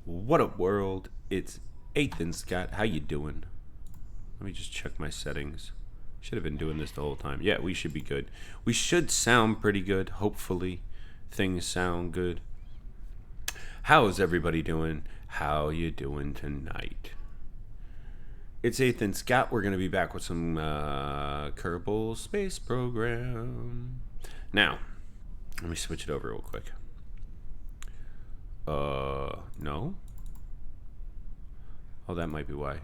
What up, world? It's Ethan Scott. How you doing? Let me just check my settings. Should have been doing this the whole time. Yeah, we should be good. We should sound pretty good. Hopefully, things sound good. How's everybody doing? How you doing tonight? It's Ethan Scott. We're gonna be back with some Kerbal Space Program. Now, let me switch it over real quick. No? Oh, that might be why.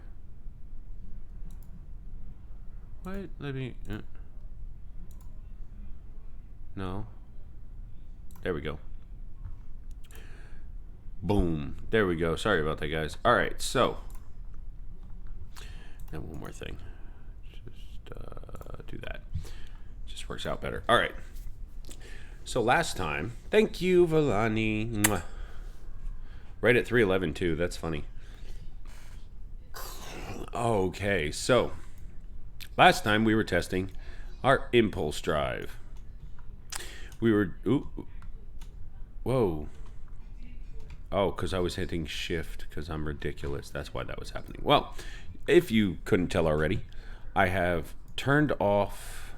What? Let me... No. There we go. Boom. There we go. Sorry about that, guys. Alright, so. And one more thing. Just do that. Just works out better. Alright. So last time... Thank you, Villani. Mwah. Right at 3:11 too. That's funny. Okay, so last time we were testing our impulse drive. We were whoa. Oh, because I was hitting shift because I'm ridiculous. That's why that was happening. Well, if you couldn't tell already, I have turned off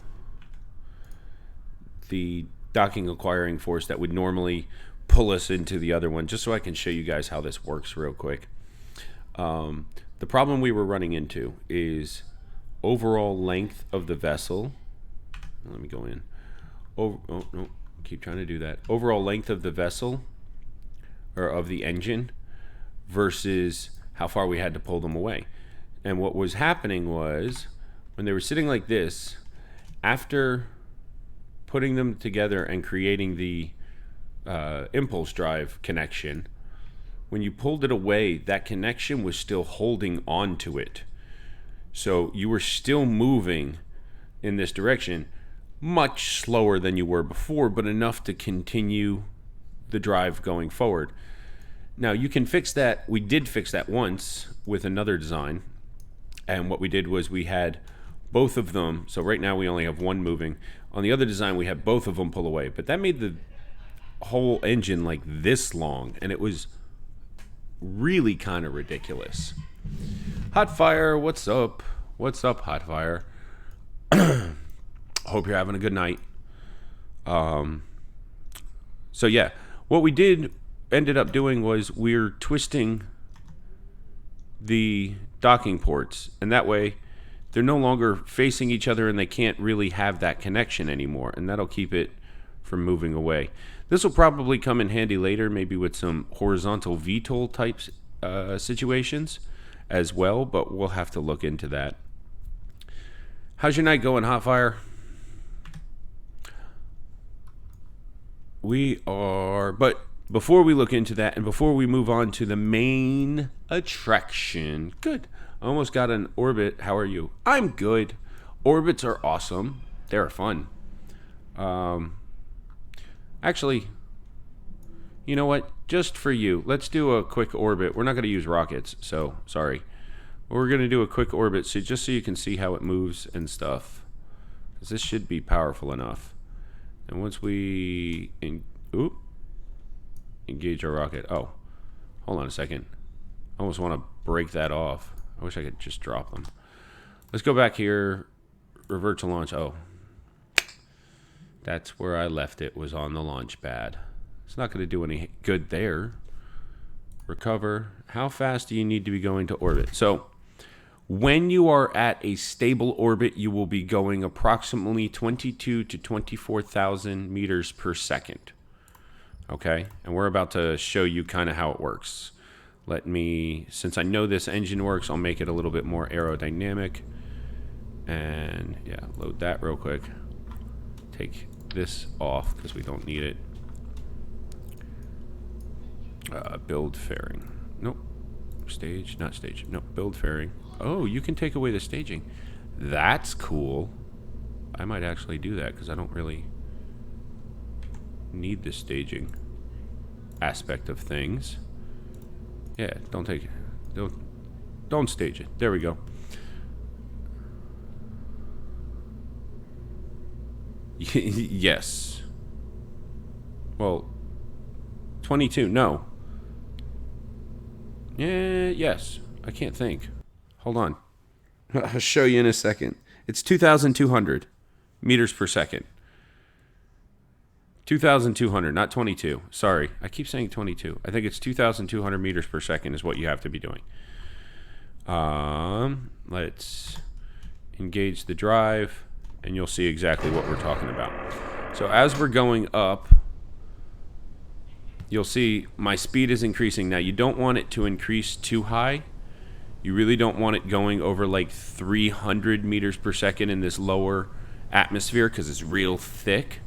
the docking acquiring force that would normally pull us into the other one, just so I can show you guys how this works real quick. The problem we were running into is overall length of the vessel. Let me go in. Oh no, keep trying to do that. Overall length of the vessel, or of the engine, versus how far we had to pull them away. And what was happening was, when they were sitting like this, after putting them together and creating the impulse drive connection, when you pulled it away, that connection was still holding on to it. So you were still moving in this direction, much slower than you were before, but enough to continue the drive going forward. Now you can fix that. We did fix that once with another design. And what we did was we had both of them. So right now we only have one moving. On the other design, we had both of them pull away. But that made the whole engine like this long, and it was really kind of ridiculous. Hotfire, what's up? What's up, Hotfire? Hope you're having a good night. So yeah, what we ended up doing was we're twisting the docking ports, and that way they're no longer facing each other and they can't really have that connection anymore, and that'll keep it from moving away. This will probably come in handy later, maybe with some horizontal VTOL types situations as well, but we'll have to look into that. How's your night going, Hotfire? But before we look into that and before we move on to the main attraction, good. I almost got an orbit. How are you? I'm good. Orbits are awesome. They're fun. Actually, you know what? Just for you, let's do a quick orbit. We're not going to use rockets, so sorry. We're going to do a quick orbit just so you can see how it moves and stuff. Because this should be powerful enough. And once we engage our rocket. Oh, hold on a second. I almost want to break that off. I wish I could just drop them. Let's go back here. Revert to launch. Oh. That's where I left it, was on the launch pad. It's not going to do any good there. Recover. How fast do you need to be going to orbit? So, when you are at a stable orbit, you will be going approximately 22 to 24,000 meters per second. Okay? And we're about to show you kind of how it works. Since I know this engine works, I'll make it a little bit more aerodynamic. And, yeah, load that real quick. Take this off because we don't need it. Build fairing. Nope. Stage, not stage. Nope, build fairing. Oh, you can take away the staging. That's cool. I might actually do that because I don't really need the staging aspect of things. Yeah, don't take it. Don't stage it. There we go. Yes. Well, 22, no. Yeah, yes. I can't think. Hold on. I'll show you in a second. It's 2,200 meters per second. 2,200, not 22. Sorry. I keep saying 22. I think it's 2,200 meters per second is what you have to be doing. Let's engage the drive, and you'll see exactly what we're talking about. So as we're going up, you'll see my speed is increasing. Now, you don't want it to increase too high. You really don't want it going over like 300 meters per second in this lower atmosphere because it's real thick.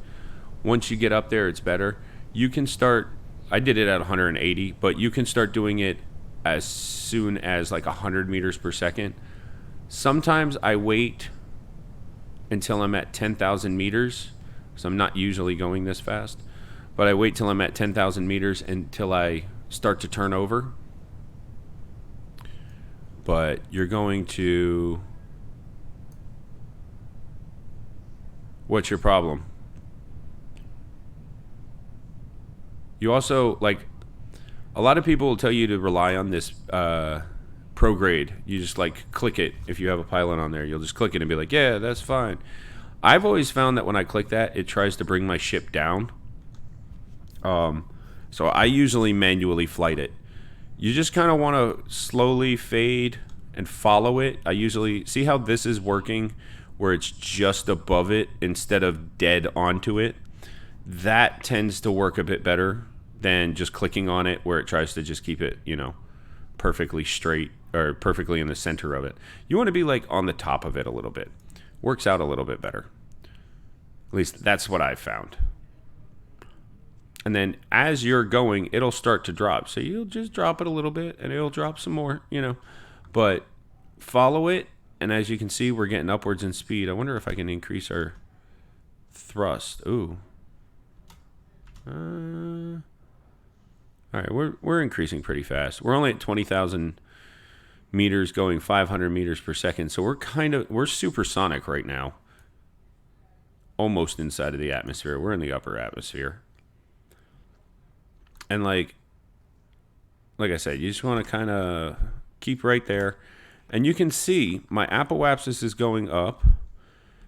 Once you get up there, it's better. You can start, I did it at 180, but you can start doing it as soon as like 100 meters per second. Sometimes I wait until I'm at 10,000 meters, so I'm not usually going this fast, but I wait till I'm at 10,000 meters until I start to turn over. But you're going to... What's your problem? You also, like, a lot of people will tell you to rely on this ProGrade. You just, like, click it. If you have a pilot on there, you'll just click it and be like, yeah, that's fine. I've always found that when I click that, it tries to bring my ship down. So I usually manually flight it. You just kind of want to slowly fade and follow it. I usually see how this is working, where it's just above it instead of dead onto it. That tends to work a bit better than just clicking on it, where it tries to just keep it, you know, perfectly straight or perfectly in the center of it. You want to be like on the top of it a little bit. Works out a little bit better. At least that's what I've found. And then as you're going, it'll start to drop. So you'll just drop it a little bit and it'll drop some more, you know. But follow it, and as you can see, we're getting upwards in speed. I wonder if I can increase our thrust. Ooh. All right, we're increasing pretty fast. We're only at 20,000 meters, going 500 meters per second. So we're supersonic right now. Almost inside of the atmosphere. We're in the upper atmosphere. And like I said, you just want to kind of keep right there. And you can see my apoapsis is going up.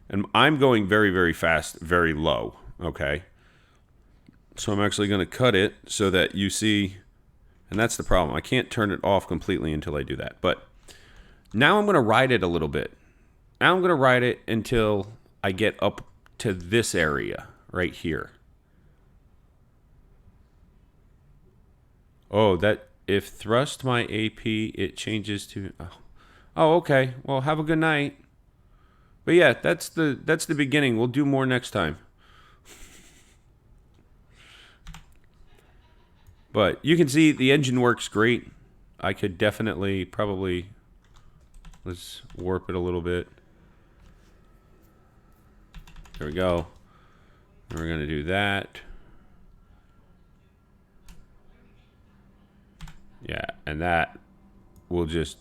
And I'm going very, very fast, very low. Okay. So I'm actually going to cut it so that you see. And that's the problem. I can't turn it off completely until I do that. But now I'm going to ride it a little bit. Now I'm going to ride it until I get up to this area right here. Oh, that if thrust my AP, it changes to... Oh, okay. Well, have a good night. But yeah, that's the beginning. We'll do more next time. But you can see the engine works great. I could definitely probably... Let's warp it a little bit. There we go. And we're going to do that. Yeah, and that will just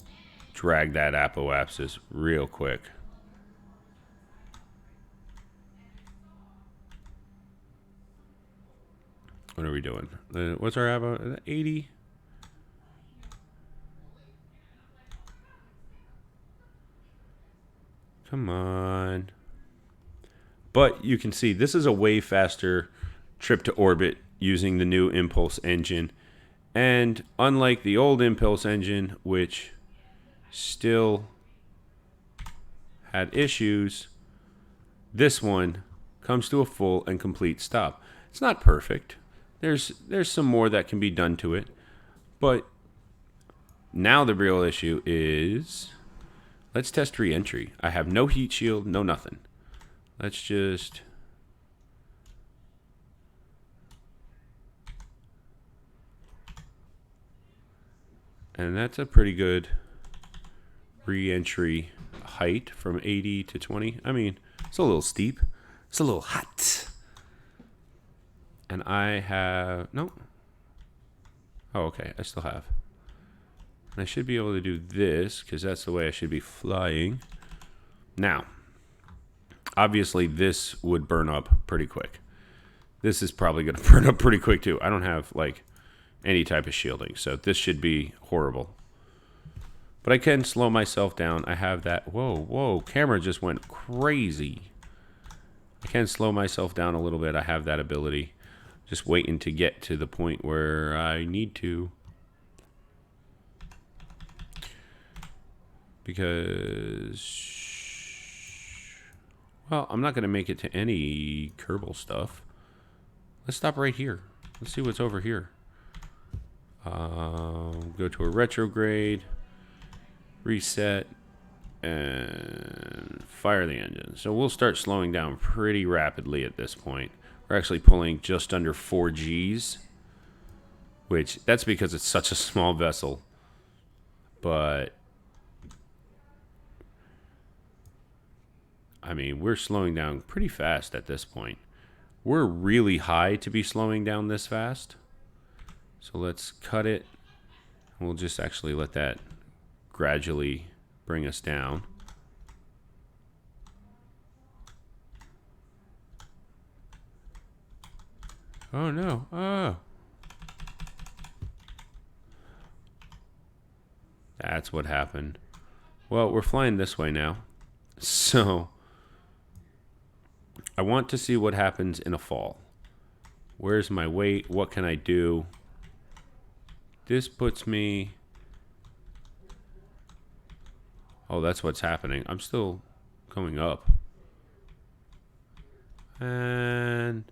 drag that apoapsis real quick. What are we doing? What's our apo? 80? Come on. But you can see this is a way faster trip to orbit using the new Impulse engine. And unlike the old Impulse engine, which still had issues, this one comes to a full and complete stop. It's not perfect. There's some more that can be done to it. But now the real issue is, let's test re-entry. I have no heat shield, no nothing. Let's just... And that's a pretty good re-entry height from 80 to 20. I mean, it's a little steep. It's a little hot. And I have... Nope. Oh, okay. I still have. And I should be able to do this, because that's the way I should be flying. Now, obviously, this would burn up pretty quick. This is probably going to burn up pretty quick, too. I don't have, like, any type of shielding. So this should be horrible. But I can slow myself down. I have that. Whoa, whoa. Camera just went crazy. I can slow myself down a little bit. I have that ability. Just waiting to get to the point where I need to. Because... well, I'm not going to make it to any Kerbal stuff. Let's stop right here. Let's see what's over here. Go to a retrograde. Reset. And fire the engine. So we'll start slowing down pretty rapidly at this point. We're actually pulling just under 4 Gs. Which, that's because it's such a small vessel. But... I mean, we're slowing down pretty fast at this point. We're really high to be slowing down this fast. So let's cut it. We'll just actually let that gradually bring us down. Oh no. Oh. That's what happened. Well, we're flying this way now. So... I want to see what happens in a fall. Where's my weight? What can I do? This puts me... oh, that's what's happening. I'm still going up. And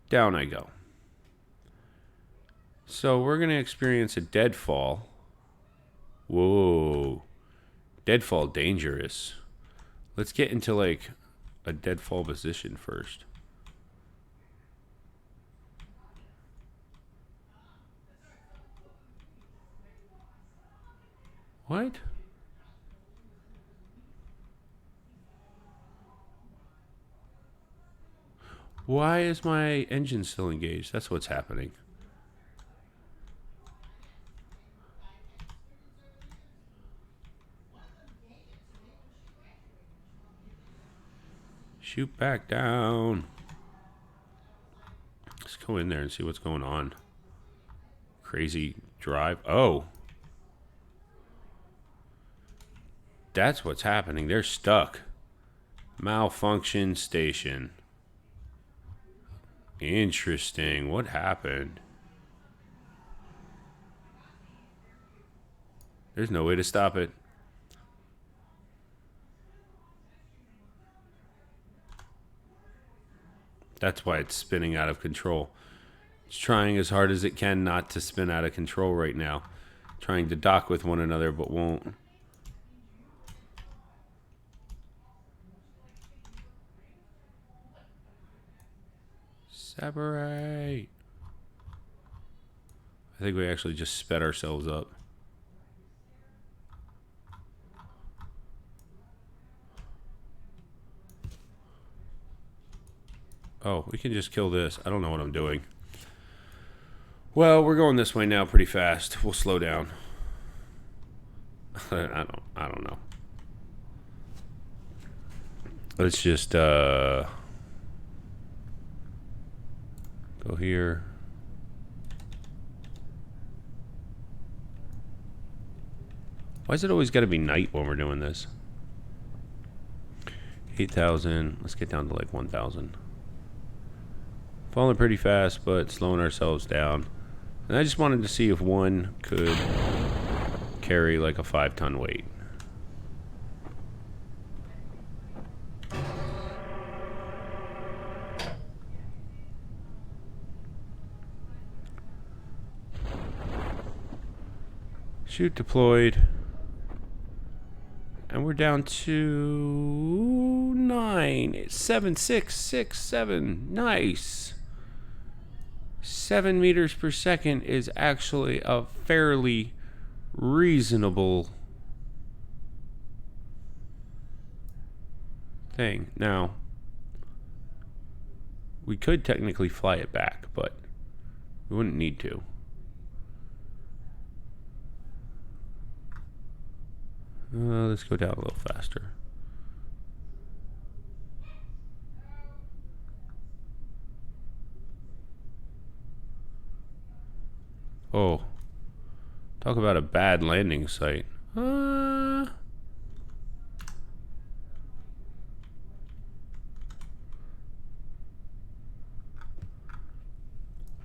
down I go. So we're going to experience a deadfall. Whoa. Deadfall dangerous. Let's get into like... a deadfall position first. What? Why is my engine still engaged? That's what's happening. Shoot back down. Let's go in there and see what's going on. Crazy drive. Oh. That's what's happening. They're stuck. Malfunction station. Interesting. What happened? There's no way to stop it. That's why it's spinning out of control. It's trying as hard as it can not to spin out of control right now. Trying to dock with one another, but won't. Separate. I think we actually just sped ourselves up. Oh, we can just kill this. I don't know what I'm doing. Well, we're going this way now pretty fast. We'll slow down. I don't know. Let's just go here. Why is it always got to be night when we're doing this? 8,000. Let's get down to like 1,000. Falling pretty fast, but slowing ourselves down. And I just wanted to see if one could carry like a 5-ton weight. Shoot deployed. And we're down to 9, 7, 6, 6, 7. Nice. 7 meters per second is actually a fairly reasonable thing. Now, we could technically fly it back, but we wouldn't need to. Let's go down a little faster. Oh, talk about a bad landing site. Nah,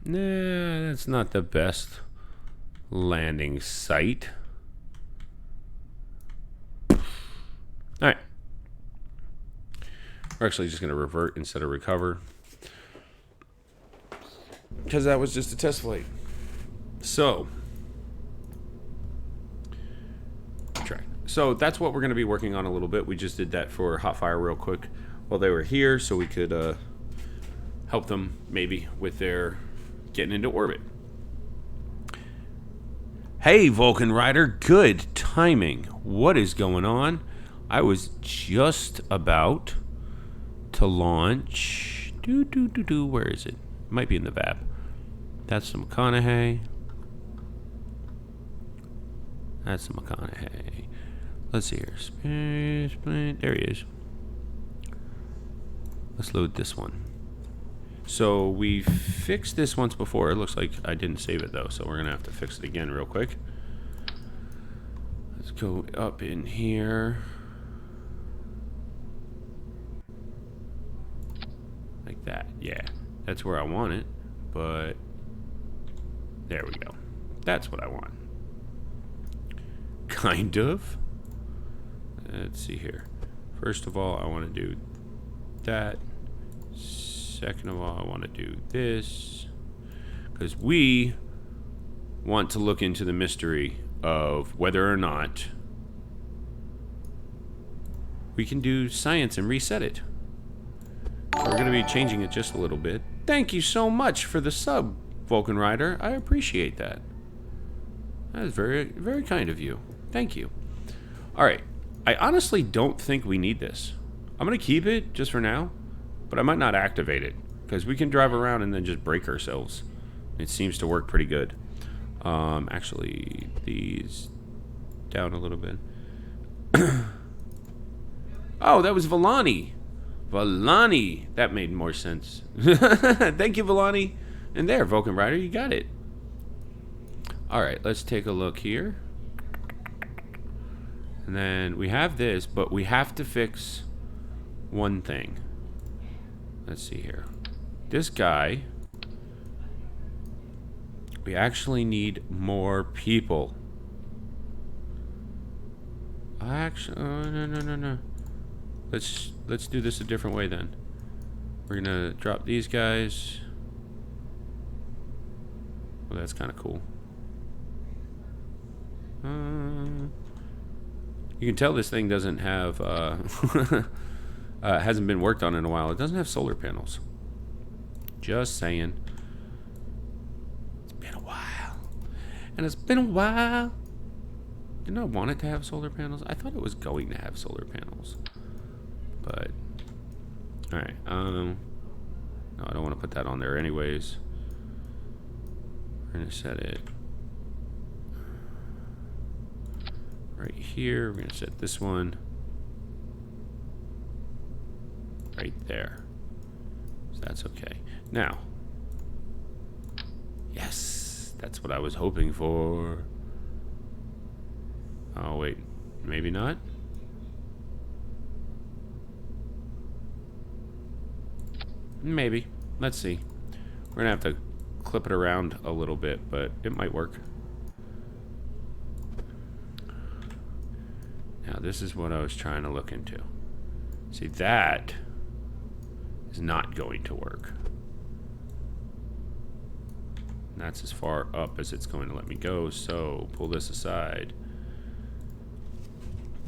that's not the best landing site. Alright. We're actually just going to revert instead of recover, because that was just a test flight. So, that's what we're going to be working on a little bit. We just did that for Hotfire real quick while they were here, so we could help them maybe with their getting into orbit. Hey, Vulcan Rider, good timing. What is going on? I was just about to launch. Where is it? Might be in the VAP. That's the McConaughey. That's the McConaughey. Let's see here. Space plane. There he is. Let's load this one. So we fixed this once before. It looks like I didn't save it though, so we're gonna have to fix it again real quick. Let's go up in here. Like that. Yeah, that's where I want it, but there we go. That's what I want. Kind of. Let's see here. First of all, I want to do that. Second of all, I want to do this, because we want to look into the mystery of whether or not we can do science and reset it. We're going to be changing it just a little bit. Thank you so much for the sub, Vulcan Rider. I appreciate that. That is very, very kind of you. Thank you. All right. I honestly don't think we need this. I'm going to keep it just for now, but I might not activate it, because we can drive around and then just break ourselves. It seems to work pretty good. Actually, these down a little bit. Oh, that was Villani. Villani. That made more sense. Thank you, Villani. And there, Vulcan Rider, you got it. All right, let's take a look here. And then we have this, but we have to fix one thing. Let's see here. This guy, we actually need more people. Actually, no. Let's do this a different way then. We're gonna drop these guys. Well, that's kind of cool. You can tell this thing doesn't have hasn't been worked on in a while. It doesn't have solar panels. Just saying. It's been a while. And it's been a while. Didn't I want it to have solar panels? I thought it was going to have solar panels. But, alright. No, I don't want to put that on there anyways. We're going to set it right here. We're going to set this one right there. So that's okay. Now, yes, that's what I was hoping for. Oh, wait, maybe not. Maybe. Let's see. We're gonna have to clip it around a little bit, but it might work. Now, this is what I was trying to look into. See, that is not going to work. And that's as far up as it's going to let me go, so pull this aside.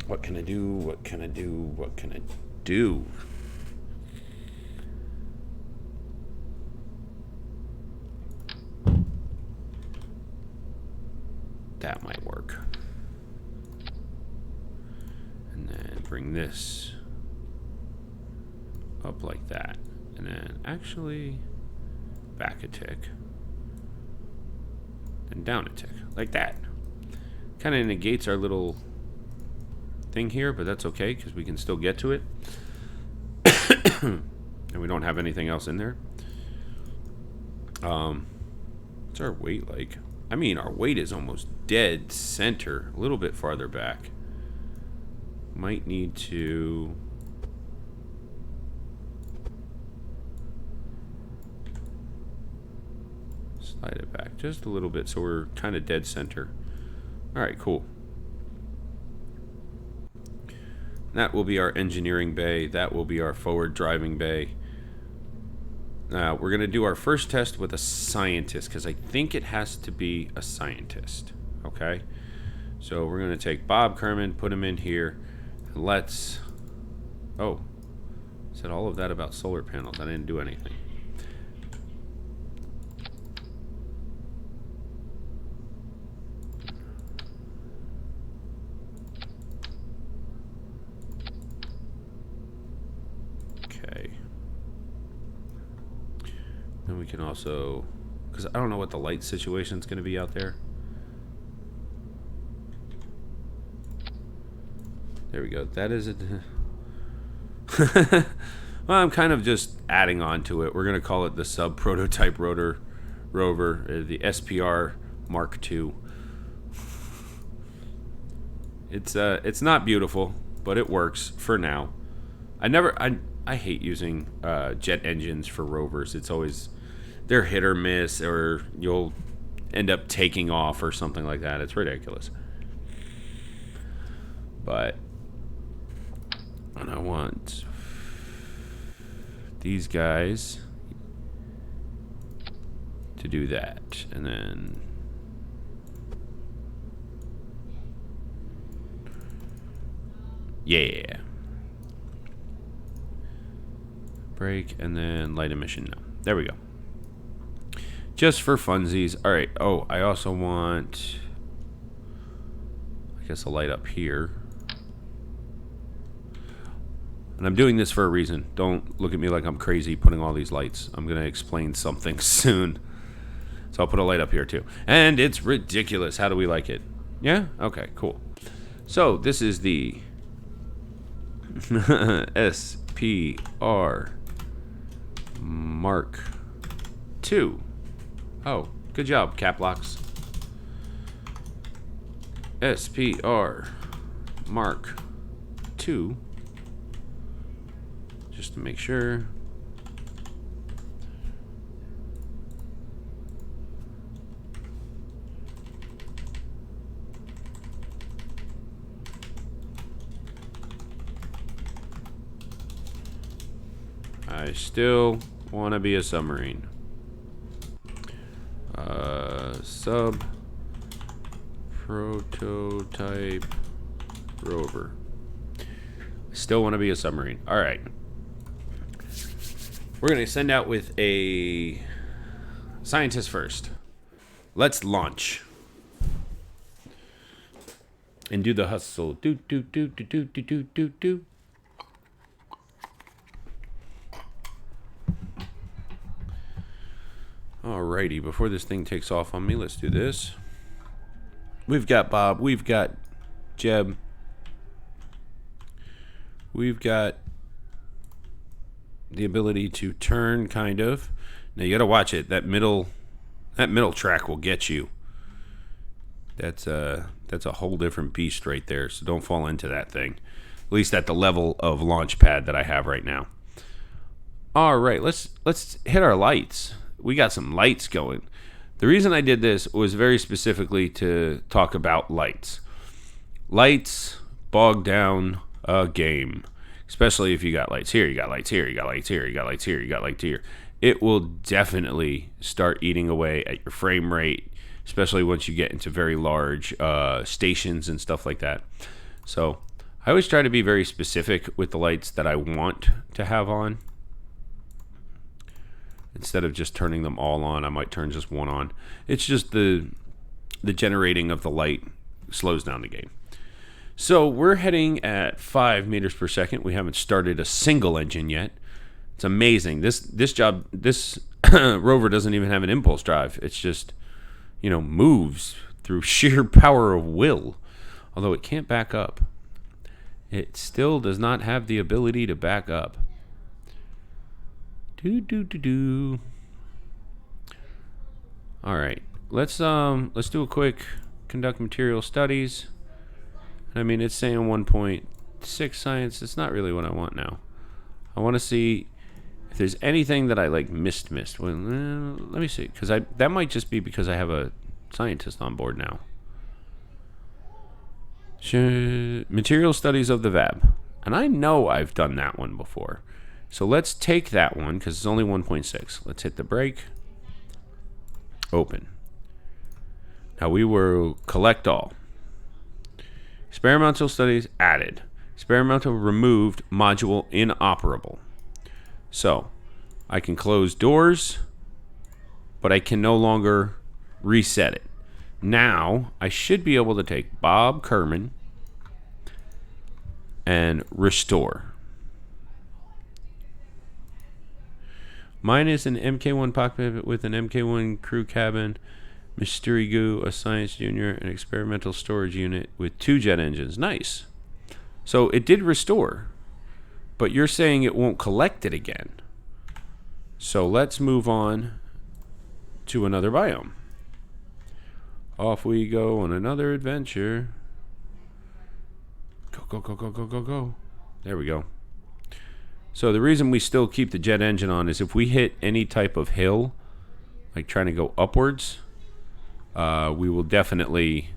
What can I do? What can I do? What can I do? That might work. And then bring this up like that. And then actually back a tick. Then down a tick. Like that. Kind of negates our little thing here, but that's okay because we can still get to it. And we don't have anything else in there. What's our weight like? I mean, our weight is almost dead center, a little bit farther back. Might need to... slide it back just a little bit so we're kind of dead center. Alright, cool. That will be our engineering bay. That will be our forward driving bay. Now, we're going to do our first test with a scientist, because I think it has to be a scientist. Okay? So we're going to take Bob Kerman, put him in here. And let's... Oh. Said all of that about solar panels. I didn't do anything. And we can also, because I don't know what the light situation is going to be out there. There we go. That is it. Well, I'm kind of just adding on to it. We're going to call it the sub-prototype rover, the SPR Mark II. It's not beautiful, but it works for now. I hate using jet engines for rovers. It's always, they're hit or miss, or you'll end up taking off or something like that. It's ridiculous. But, and I want these guys to do that. And then yeah. Brake, and then light emission. No. There we go. Just for funsies. Alright. Oh, I also want, I guess, a light up here. And I'm doing this for a reason. Don't look at me like I'm crazy putting all these lights. I'm going to explain something soon. So I'll put a light up here too. And it's ridiculous. How do we like it? Yeah? Okay, cool. So this is the SPR Mark II. Oh, good job, cap locks. SPR Mark II. Just to make sure. I still want to be a submarine. Sub prototype rover. I still want to be a submarine. All right. We're going to send out with a scientist first. Let's launch. And do the hustle. Do, do, do, do, do, do, do, do, do. Alrighty, before this thing takes off on me, let's do this. We've got Bob. We've got Jeb. We've got the ability to turn, kind of. Now you gotta watch it. That middle track will get you. That's a whole different beast right there. So don't fall into that thing. At least at the level of launch pad that I have right now. All right, let's hit our lights. We got some lights going. The reason I did this was very specifically to talk about lights. Lights bog down a game. Especially if you got lights here, you got lights here, you got lights here, you got lights here, you got lights here. It will definitely start eating away at your frame rate, especially once you get into very large stations and stuff like that. So I always try to be very specific with the lights that I want to have on. Instead of just turning them all on, I might turn just one on. It's just the generating of the light slows down the game. So we're heading at 5 meters per second. We haven't started a single engine yet. It's amazing. This rover doesn't even have an impulse drive. It's just, moves through sheer power of will. Although it can't back up. It still does not have the ability to back up. All right, let's do a quick conduct material studies. I mean, it's saying 1.6 science. It's not really what I want now. I want to see if there's anything that I like missed. Well, let me see, because that might just be because I have a scientist on board now. Material studies of the VAB, and I know I've done that one before. So let's take that one because it's only 1.6. Let's hit the break. Open. Now we will collect all. Experimental studies added. Experimental removed, module inoperable. So I can close doors, but I can no longer reset it. Now I should be able to take Bob Kerman and restore. Mine is an MK1 cockpit with an MK1 crew cabin, Mystery Goo, a science junior, an experimental storage unit with 2 jet engines. Nice. So it did restore, but you're saying it won't collect it again. So let's move on to another biome. Off we go on another adventure. Go, go, go, go, go, go, go. There we go. So the reason we still keep the jet engine on is if we hit any type of hill, like trying to go upwards, we will definitely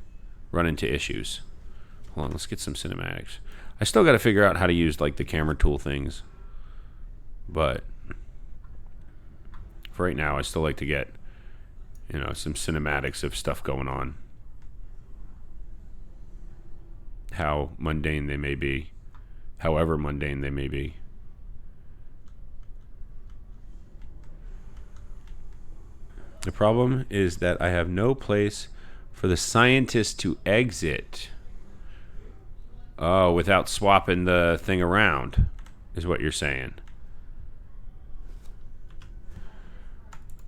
run into issues. Hold on, let's get some cinematics. I still got to figure out how to use like the camera tool things, but for right now, I still like to get, you know, some cinematics of stuff going on. How mundane they may be, however mundane they may be. The problem is that I have no place for the scientist to exit. Oh, without swapping the thing around, is what you're saying.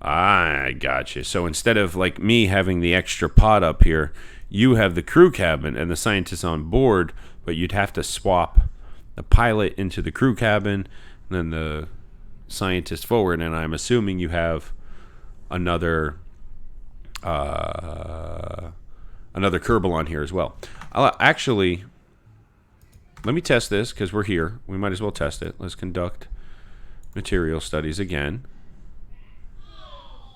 I gotcha. So instead of like me having the extra pod up here, you have the crew cabin and the scientist on board, but you'd have to swap the pilot into the crew cabin and then the scientist forward. And I'm assuming you have another Kerbal on here as well. Actually, let me test this because we're here. We might as well test it. Let's conduct material studies again.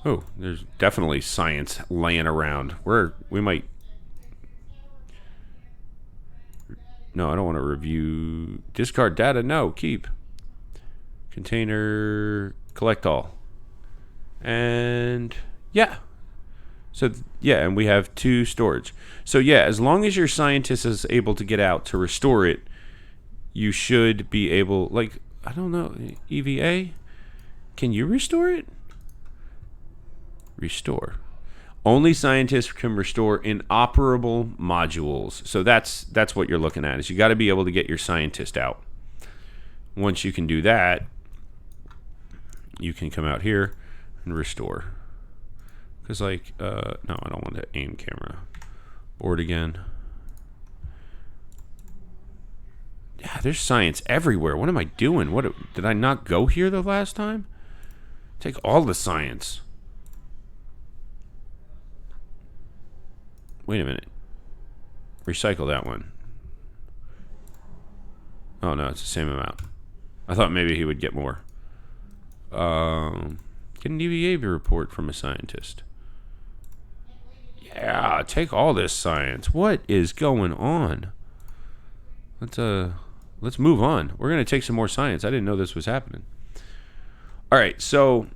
Oh, there's definitely science laying around. We might... No, I don't want to review. Discard data. No, keep. Container. Collect all. And yeah. So yeah, and we have 2 storage. So yeah, as long as your scientist is able to get out to restore it, you should be able, like, I don't know, EVA? Can you restore it? Restore. Only scientists can restore inoperable modules. So that's what you're looking at, is you got to be able to get your scientist out. Once you can do that, you can come out here and restore. Because like, no, I don't want to aim camera. Board again. Yeah, there's science everywhere. What am I doing? Did I not go here the last time? Take all the science. Wait a minute. Recycle that one. Oh no, it's the same amount. I thought maybe he would get more. Get an EVA report from a scientist. Yeah, take all this science. What is going on? Let's move on. We're gonna take some more science. I didn't know this was happening. All right, so,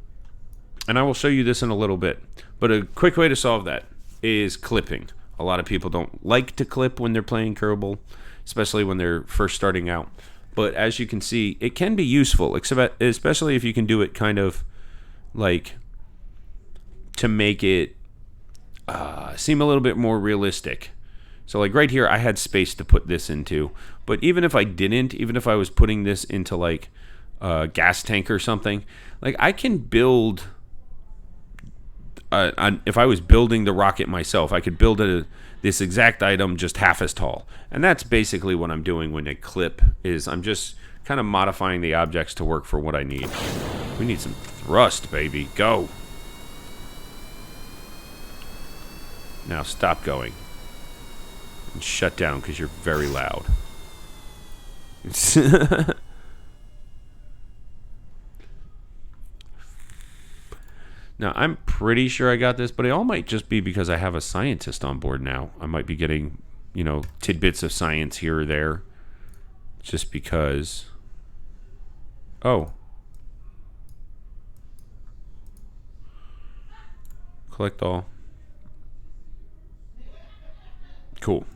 and I will show you this in a little bit, but a quick way to solve that is clipping. A lot of people don't like to clip when they're playing Kerbal, especially when they're first starting out. But as you can see, it can be useful, especially if you can do it kind of like to make it seem a little bit more realistic. So like right here, I had space to put this into. But even if I didn't, even if I was putting this into like a gas tank or something, like I can build... if I was building the rocket myself, I could build this exact item just half as tall. And that's basically what I'm doing when I clip, is I'm just kind of modifying the objects to work for what I need. We need some thrust, baby. Go. Now stop going. And shut down because you're very loud. Now, I'm pretty sure I got this, but it all might just be because I have a scientist on board now. I might be getting, you know, tidbits of science here or there. Just because... Oh. Collect all. Cool.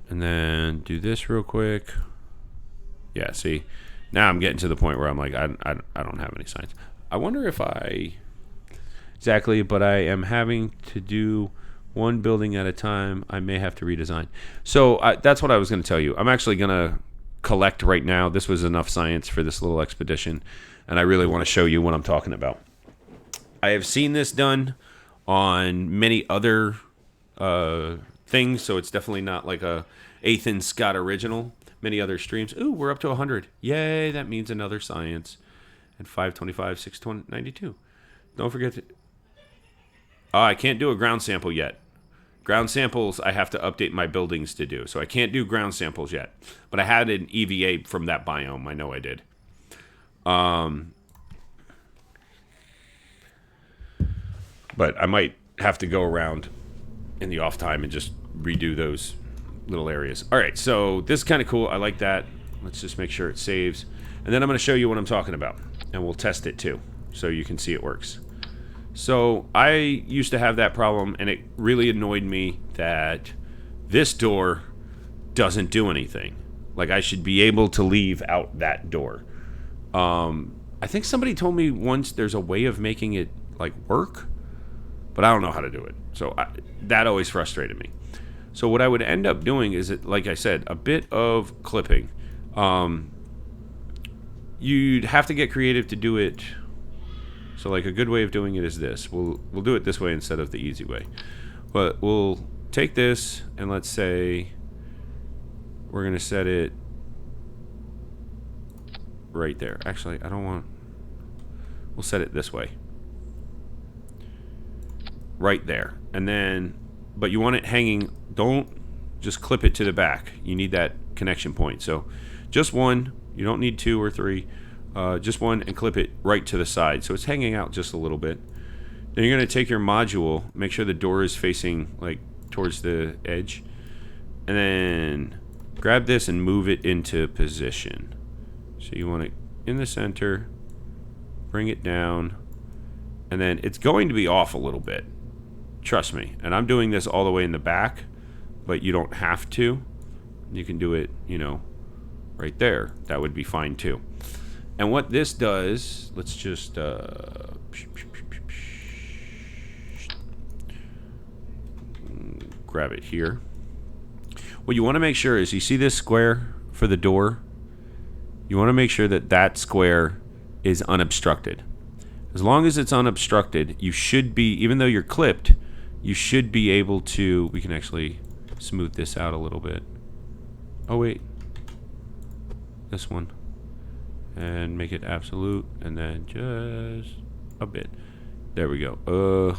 And then do this real quick. Yeah, see? Now I'm getting to the point where I'm like, I don't have any science. I wonder if I... Exactly, but I am having to do one building at a time. I may have to redesign. So that's what I was going to tell you. I'm actually going to collect right now. This was enough science for this little expedition, and I really want to show you what I'm talking about. I have seen this done on many other things, so it's definitely not like a Ethan Scott original. Many other streams. Ooh, we're up to 100. Yay, that means another science. And 525, 692. Don't forget to... Oh, I can't do a ground sample yet. Ground samples, I have to update my buildings to do. So I can't do ground samples yet. But I had an EVA from that biome. I know I did. But I might have to go around in the off time and just redo those little areas. All right, so this is kind of cool. I like that. Let's just make sure it saves. And then I'm going to show you what I'm talking about. And we'll test it too, so you can see it works. So I used to have that problem, and it really annoyed me that this door doesn't do anything. Like, I should be able to leave out that door. I think somebody told me once there's a way of making it, like, work, but I don't know how to do it. So that always frustrated me. So what I would end up doing is, like I said, a bit of clipping. You'd have to get creative to do it. So like a good way of doing it is this. We'll do it this way instead of the easy way. But we'll take this and let's say we're going to set it right there. Actually, I don't want... We'll set it this way. Right there. And then, but you want it hanging. Don't just clip it to the back. You need that connection point. So just one. You don't need 2 or 3. Just one, and clip it right to the side. So it's hanging out just a little bit. Then you're going to take your module, make sure the door is facing like towards the edge, and then grab this and move it into position. So you want it in the center, bring it down, and then it's going to be off a little bit. Trust me. And I'm doing this all the way in the back, but you don't have to. You can do it, you know, right there. That would be fine too. And what this does, let's just grab it here. What you want to make sure is, you see this square for the door? You want to make sure that that square is unobstructed. As long as it's unobstructed, you should be, even though you're clipped, you should be able to, we can actually smooth this out a little bit. Oh wait, this one. And make it absolute, and then just a bit. There we go.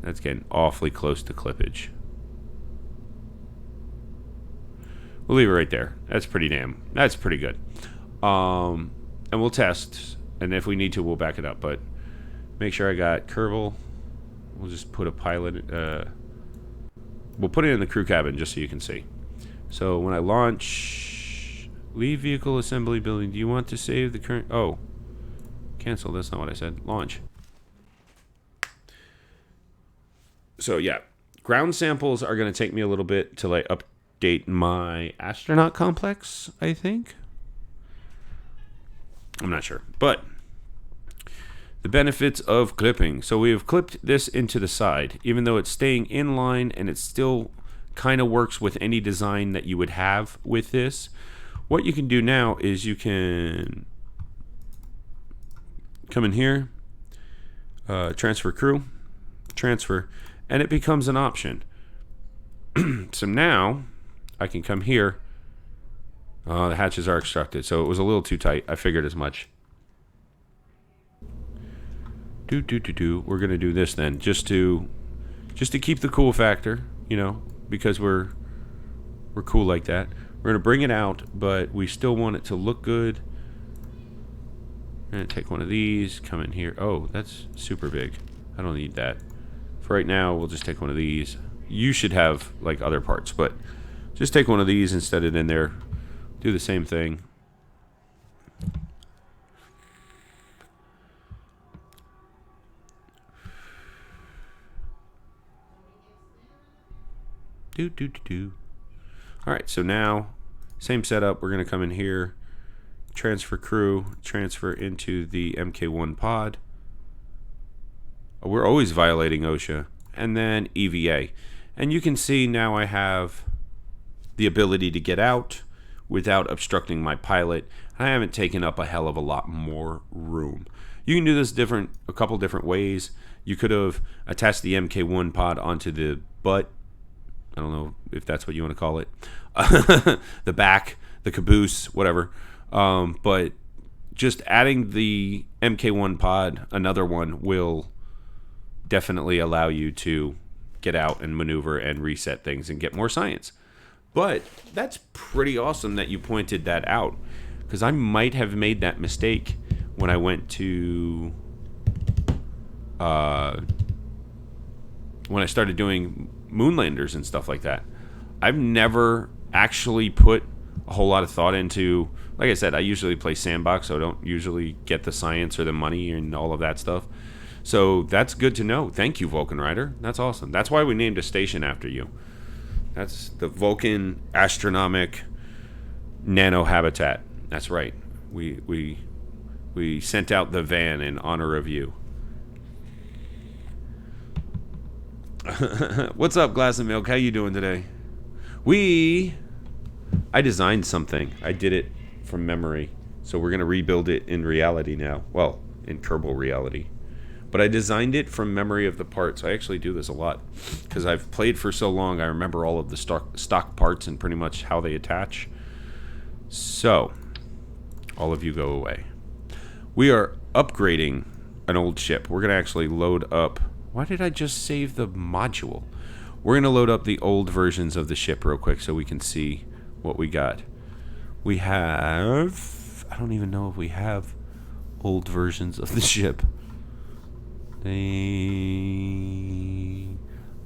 That's getting awfully close to clippage. We'll leave it right there. That's pretty good. And we'll test, and if we need to, we'll back it up. But make sure I got Kerbal. We'll just put a pilot. We'll put it in the crew cabin just so you can see. So when I launch. Leave vehicle assembly building. Do you want to save the current... Oh. Cancel. That's not what I said. Launch. So, yeah. Ground samples are going to take me a little bit till I update my astronaut complex, I think. I'm not sure. But the benefits of clipping. So we have clipped this into the side. Even though it's staying in line and it still kind of works with any design that you would have with this. What you can do now is you can come in here, transfer crew, transfer, and it becomes an option. So now I can come here. The hatches are obstructed, so it was a little too tight. I figured as much. We're gonna do this then, just to keep the cool factor, because we're cool like that. We're gonna bring it out, but we still want it to look good. We're gonna take one of these, come in here. Oh, that's super big. I don't need that. For right now, we'll just take one of these. You should have like other parts, but just take one of these and set it in there. Do the same thing. Alright, so now, same setup. We're going to come in here, transfer crew, transfer into the MK1 pod. We're always violating OSHA. And then EVA. And you can see now I have the ability to get out without obstructing my pilot. I haven't taken up a hell of a lot more room. You can do this a couple different ways. You could have attached the MK1 pod onto the butt. I don't know if that's what you want to call it. The back, the caboose, whatever. But just adding the MK1 pod, another one, will definitely allow you to get out and maneuver and reset things and get more science. But that's pretty awesome that you pointed that out, because I might have made that mistake when I went to when I started doing moonlanders and stuff like that. I've never actually put a whole lot of thought into, like I said, I usually play sandbox, so I don't usually get the science or the money and all of that stuff. So that's good to know. Thank you, Vulcan Rider. That's awesome. That's why we named a station after you. That's the Vulcan Astronomic Nano Habitat. That's right. We sent out the van in honor of you. What's up, Glass of Milk? How you doing today? I designed something. I did it from memory. So we're going to rebuild it in reality now. Well, in Kerbal reality. But I designed it from memory of the parts. I actually do this a lot because I've played for so long. I remember all of the stock parts and pretty much how they attach. So, all of you go away. We are upgrading an old ship. We're going to actually load up. Why did I just save the module? We're going to load up the old versions of the ship real quick so we can see what we got. We have... I don't even know if we have old versions of the ship. The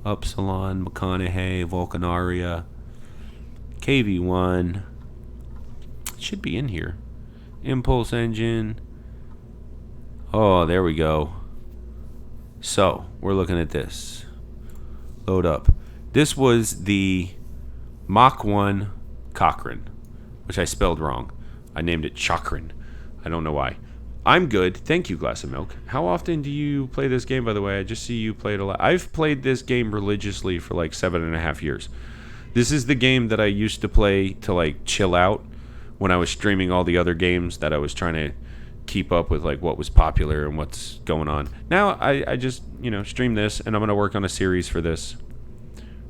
Upsilon, McConaughey, Vulcanaria, KV-1. It should be in here. Impulse engine. Oh, there we go. So, we're looking at this. Load up. This was the Mach 1 Cochrane, which I spelled wrong. I named it Chakran. I don't know why. I'm good. Thank you, Glass of Milk. How often do you play this game, by the way? I just see you play it a lot. I've played this game religiously for like 7.5 years. This is the game that I used to play to like chill out when I was streaming all the other games that I was trying to keep up with, like what was popular and what's going on. Now I just, stream this, and I'm going to work on a series for this.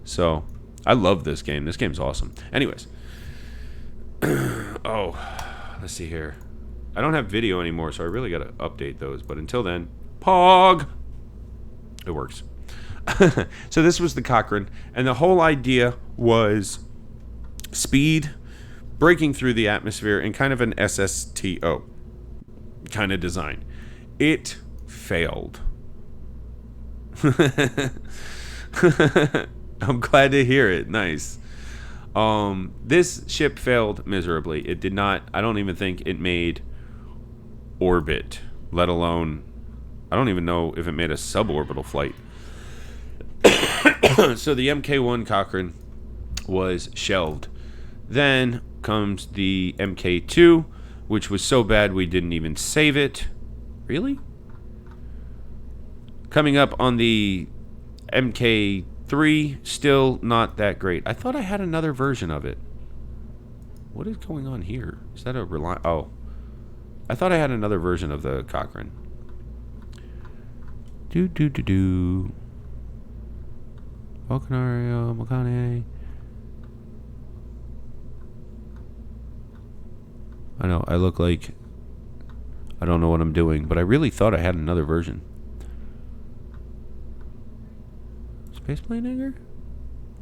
So, I love this game. This game's awesome. Anyways. Oh, let's see here. I don't have video anymore, so I really got to update those. But until then, Pog! It works. So this was the Cochrane, and the whole idea was speed, breaking through the atmosphere, and kind of an SSTO kind of design. It failed. I'm glad to hear it. Nice. This ship failed miserably. It did not, I don't even think it made orbit, let alone, I don't even know if it made a suborbital flight. So the MK1 Cochrane was shelved. Then comes the MK2, which was so bad we didn't even save it. Really? Coming up on the MK3, still not that great. I thought I had another version of it. What is going on here? Is that a Oh. I thought I had another version of the Cochrane. Vulcanaria, McConaughey. I know, I look like I don't know what I'm doing, but I really thought I had another version. Spaceplane hangar?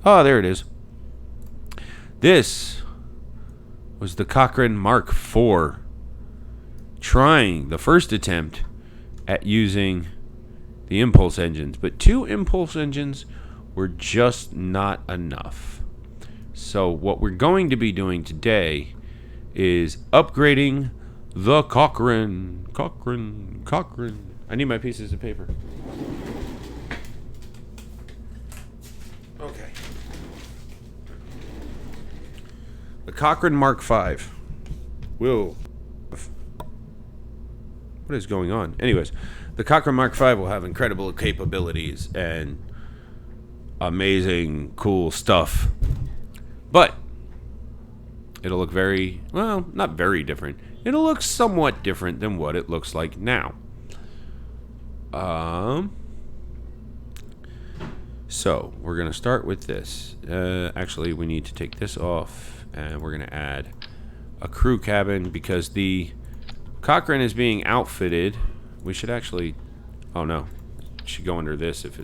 Oh, there it is. This was the Cochrane Mark IV, trying the first attempt at using the impulse engines, but 2 impulse engines were just not enough. So what we're going to be doing today is upgrading the Cochrane. I need my pieces of paper. Okay. The Cochrane Mark V will... What is going on? Anyways, the Cochrane Mark V will have incredible capabilities and amazing, cool stuff. But it'll look very, well, not very different. It'll look somewhat different than what it looks like now. So we're going to start with this. Actually, we need to take this off, and we're going to add a crew cabin because the Cochrane is being outfitted. We should actually, oh no, it should go under this. If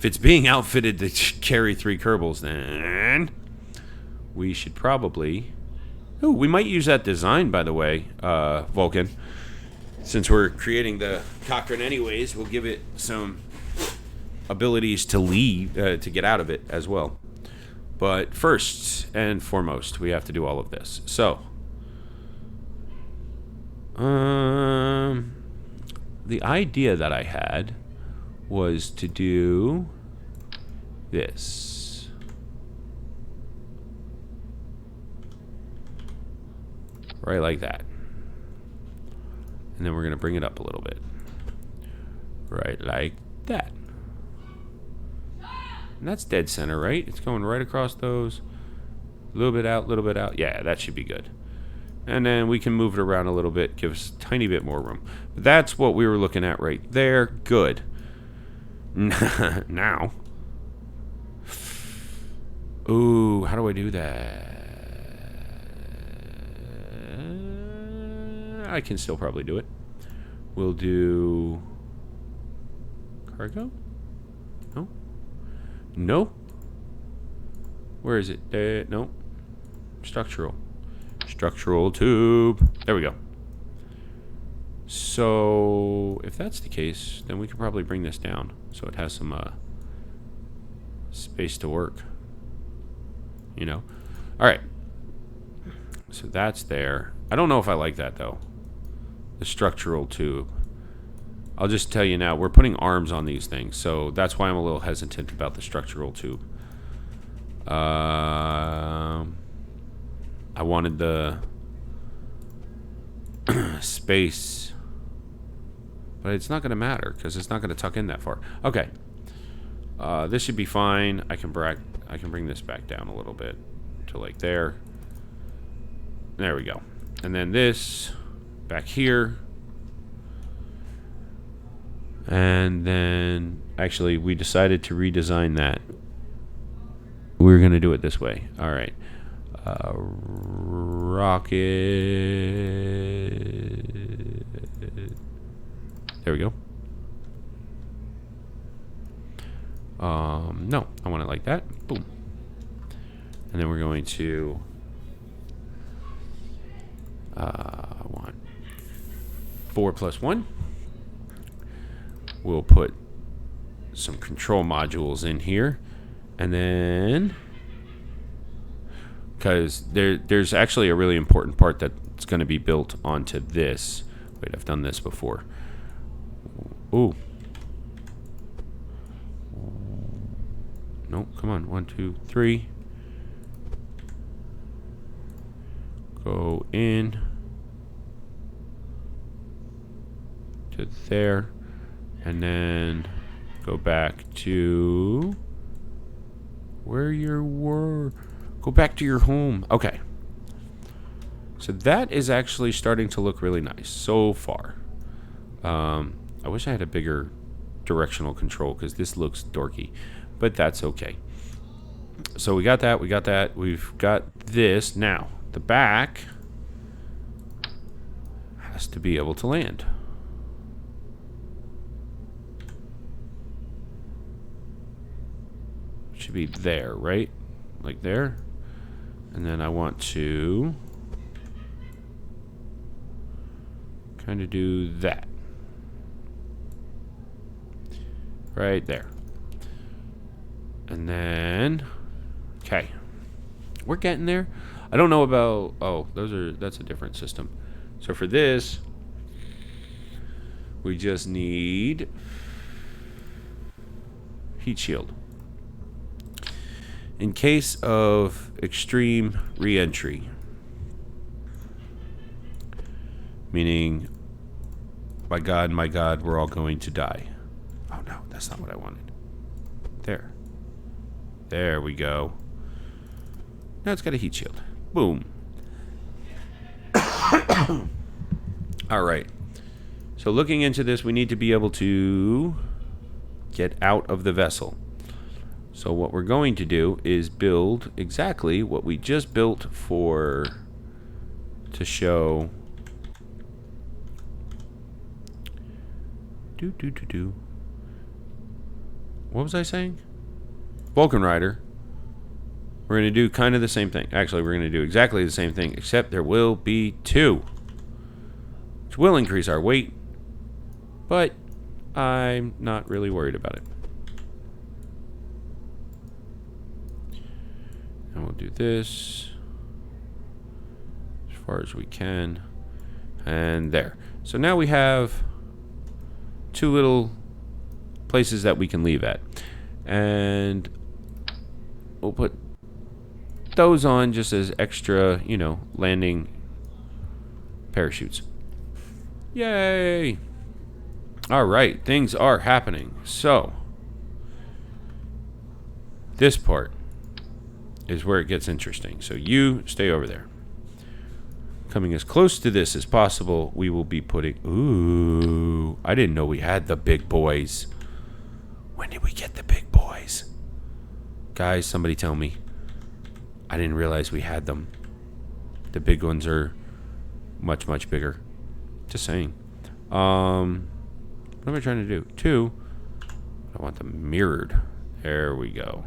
it's being outfitted to carry 3 Kerbals, then we should probably... Oh, we might use that design, by the way, Vulcan. Since we're creating the Cochrane anyways, we'll give it some abilities to leave, to get out of it as well. But first and foremost, we have to do all of this. So, the idea that I had was to do this. Right like that. And then we're going to bring it up a little bit. Right like that. And that's dead center, right? It's going right across those. A little bit out, a little bit out. Yeah, that should be good. And then we can move it around a little bit, give us a tiny bit more room. But that's what we were looking at right there. Good. Now. Ooh, how do I do that? I can still probably do it. We'll do cargo? No? No? Where is it? No. Structural. Structural tube. There we go. So, if that's the case, then we could probably bring this down so it has some space to work. You know? Alright. So that's there. I don't know if I like that, though. The structural tube. I'll just tell you now, we're putting arms on these things, so that's why I'm a little hesitant about the structural tube. I wanted the space, but it's not going to matter because it's not going to tuck in that far. Okay, this should be fine. I can bring this back down a little bit to like there. There we go. And then this back here. And then actually we decided to redesign that. We're going to do it this way. All right. Rocket. There we go. No, I want it like that. Boom. And then we're going to I want 4 + 1. We'll put some control modules in here, and then because there's actually a really important part that's going to be built onto this. Wait, I've done this before. Ooh. Nope, come on. 1, 2, 3. Go in to there, and then go back to where you were. Go back to your home. Okay. So that is actually starting to look really nice so far. I wish I had a bigger directional control because this looks dorky, but that's okay. So we got that. We got that. We've got this. Now, the back has to be able to land. should be there, right? Like there. And then I want to kind of do that. Right there. And then, okay. We're getting there. I don't know about, oh, that's a different system. So for this, we just need heat shield. In case of extreme re-entry, meaning, my God, we're all going to die. Oh no, that's not what I wanted. There. There we go. Now it's got a heat shield. Boom. Alright. So looking into this, we need to be able to get out of the vessel. So what we're going to do is build exactly what we just built to show. What was I saying? Vulcan Rider. We're going to do kind of the same thing. Actually, we're going to do exactly the same thing, except there will be 2. Which will increase our weight, but I'm not really worried about it. And we'll do this as far as we can. And there. So now we have 2 little places that we can leave at. And we'll put those on just as extra, you know, landing parachutes. Yay! Alright, things are happening. So, this part is where it gets interesting. So you stay over there. Coming as close to this as possible, we will be putting... Ooh, I didn't know we had the big boys. When did we get the big boys? Guys, somebody tell me. I didn't realize we had them. The big ones are much, much bigger. Just saying. What am I trying to do? 2. I want them mirrored. There we go.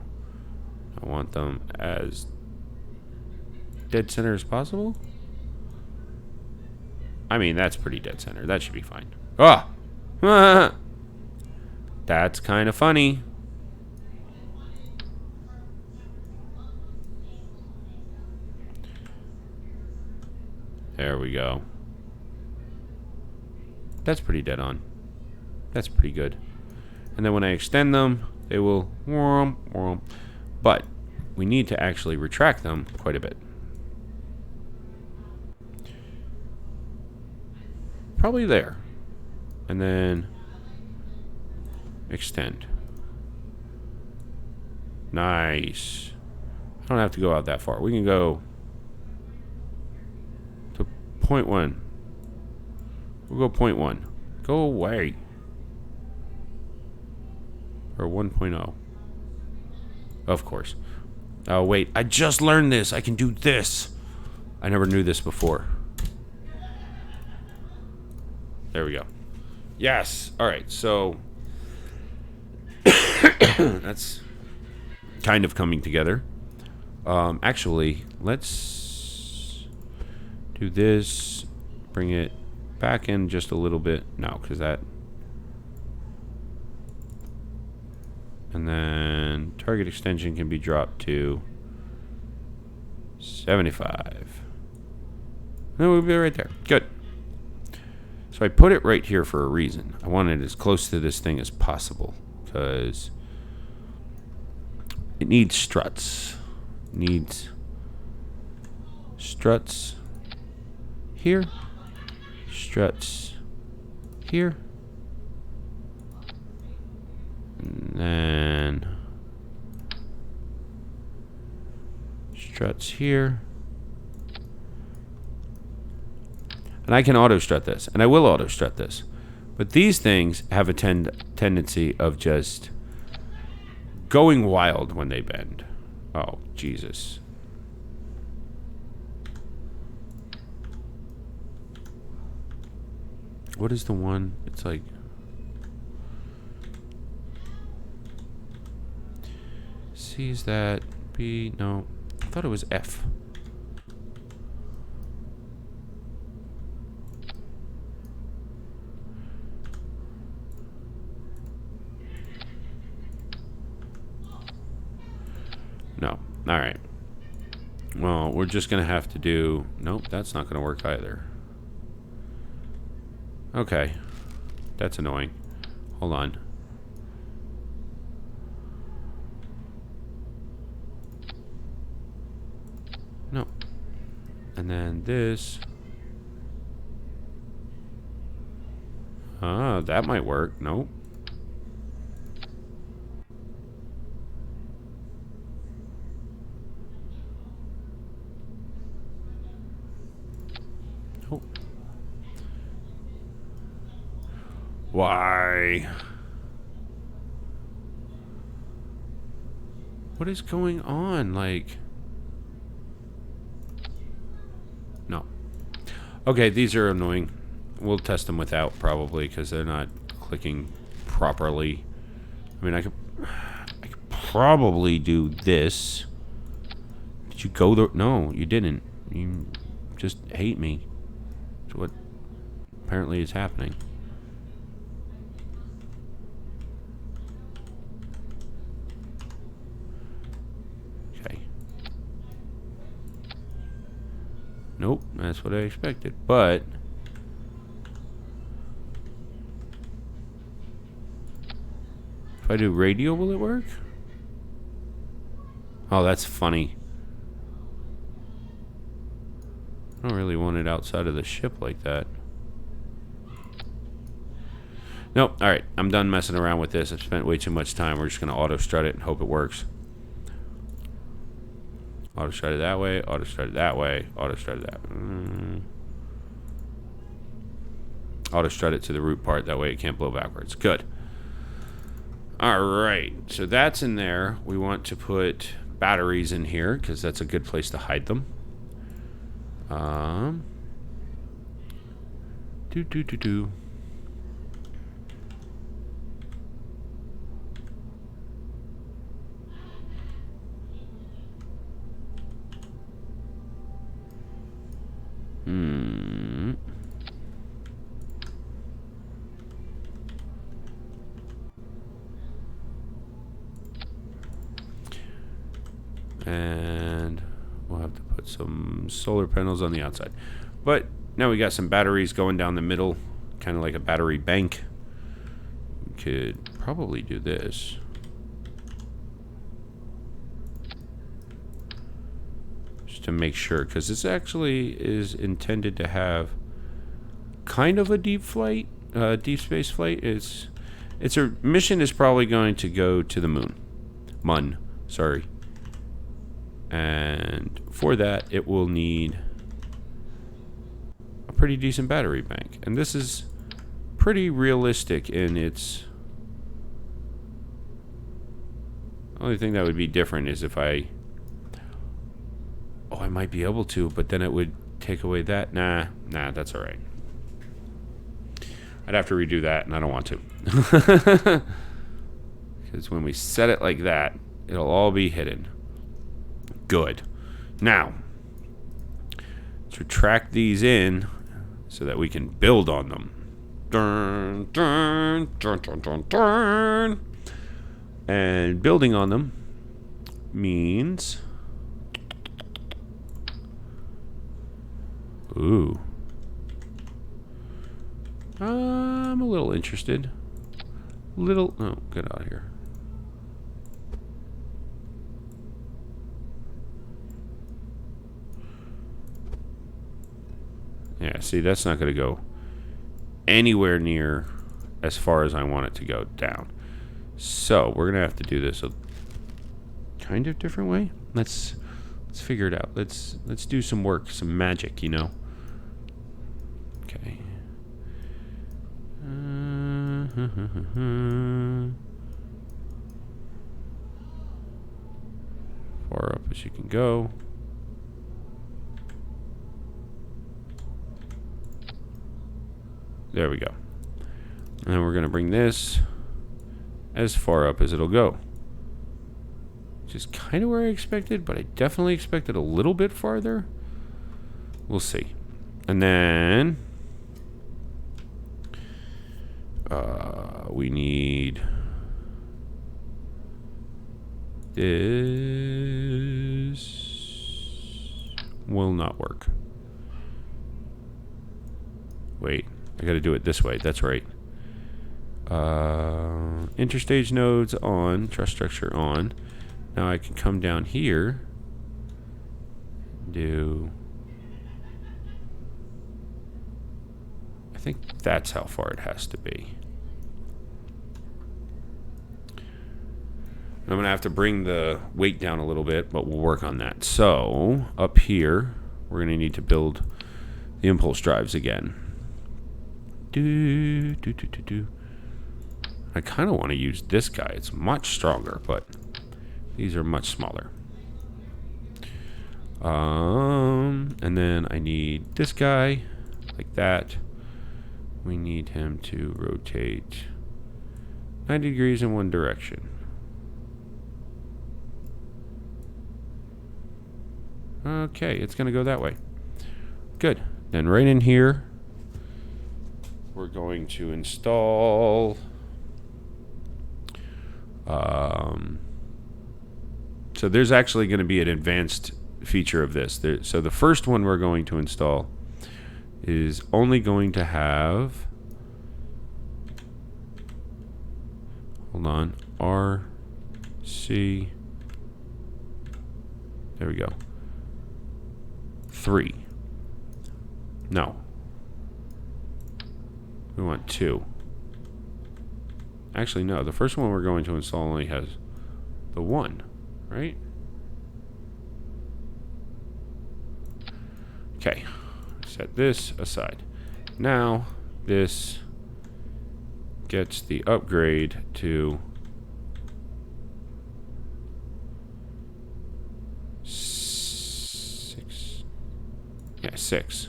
I want them as dead center as possible. I mean, that's pretty dead center. That should be fine. Ah! That's kind of funny. There we go. That's pretty dead on. That's pretty good. And then when I extend them, they will... But we need to actually retract them quite a bit. Probably there. And then extend. Nice. I don't have to go out that far. We can go to 0.1. We'll go 0.1. Go away. Or 1.0. Of course. Oh, wait. I just learned this. I can do this. I never knew this before. There we go. Yes. All right. So that's kind of coming together. Actually, let's do this. Bring it back in just a little bit. No, because that... And then target extension can be dropped to 75. And we'll be right there. Good. So I put it right here for a reason. I want it as close to this thing as possible because it needs struts. Needs struts here. Struts here. And then struts here. And I can auto strut this, and I will auto strut this. But these things have a tendency of just going wild when they bend. Oh, Jesus. What is the one? It's like... C, is that B? No. I thought it was F. No. Alright. Well, we're just going to have to do... Nope, that's not going to work either. Okay. That's annoying. Hold on. No. And then this. Ah, that might work. Nope. Oh. Why? What is going on? Like... No. Okay, these are annoying. We'll test them without, probably, because they're not clicking properly. I mean, I could probably do this. Did you go there? No, you didn't. You just hate me. That's what apparently is happening. Okay. Nope, that's what I expected. But if I do radio, will it work? Oh, that's funny. I don't really want it outside of the ship like that. Nope. Alright, I'm done messing around with this. I've spent way too much time. We're just going to auto-strut it and hope it works. Auto-strut it that way, auto-strut it that way, auto-strut it that way. Auto-strut it to the root part. That way it can't blow backwards. Good. Alright, so that's in there. We want to put batteries in here because that's a good place to hide them. Do. And we'll have to put some solar panels on the outside. But now we got some batteries going down the middle, kind of like a battery bank. We could probably do this. Just to make sure, because this actually is intended to have kind of a deep space flight. Its mission is probably going to go to the moon. Sorry. And for that, it will need a pretty decent battery bank. And this is pretty realistic in its... Only thing that would be different is if I... Oh, I might be able to, but then it would take away that. Nah, that's alright. I'd have to redo that, and I don't want to. Because when we set it like that, it'll all be hidden. Good. Now, let's retract these in so that we can build on them. Dun, dun, dun, dun, dun, dun. And building on them means... Ooh. I'm a little interested. Oh, get out of here. Yeah, see, that's not going to go anywhere near as far as I want it to go down. So, we're going to have to do this a kind of different way. Let's figure it out. Let's do some work, some magic, you know. Okay. Far up as you can go. There we go. And then we're going to bring this as far up as it'll go. which is kind of where I expected, but I definitely expected a little bit farther. We'll see. And then we need this. Will not work. Wait, I gotta do it this way. That's right. Interstage nodes on, truss structure on. Now I can come down here, do, I think that's how far it has to be. I'm gonna have to bring the weight down a little bit, but we'll work on that. So up here, we're gonna need to build the impulse drives again. I kind of want to use this guy. It's much stronger, but these are much smaller. And then I need this guy, like that. We need him to rotate 90 degrees in one direction. Okay, it's going to go that way. Good. Then right in here, we're going to install so there's actually going to be an advanced feature of this. So the first one we're going to install is only going to have, hold on, RC, there we go, 3. No, we want 2. Actually, no. The first one we're going to install only has the 1, right? Okay. Set this aside. Now, this gets the upgrade to 6. Yeah, 6.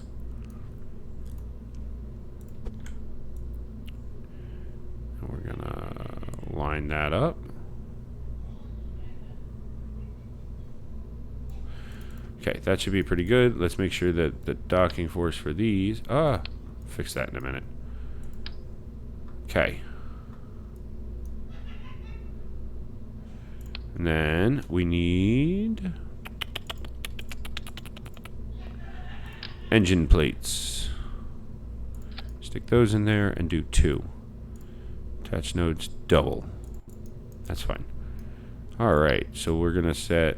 We're gonna line that up. Okay, that should be pretty good. Let's make sure that the docking force for these, fix that in a minute. Okay. And then we need engine plates. Stick those in there and do 2. Attach nodes double. That's fine. Alright, so we're going to set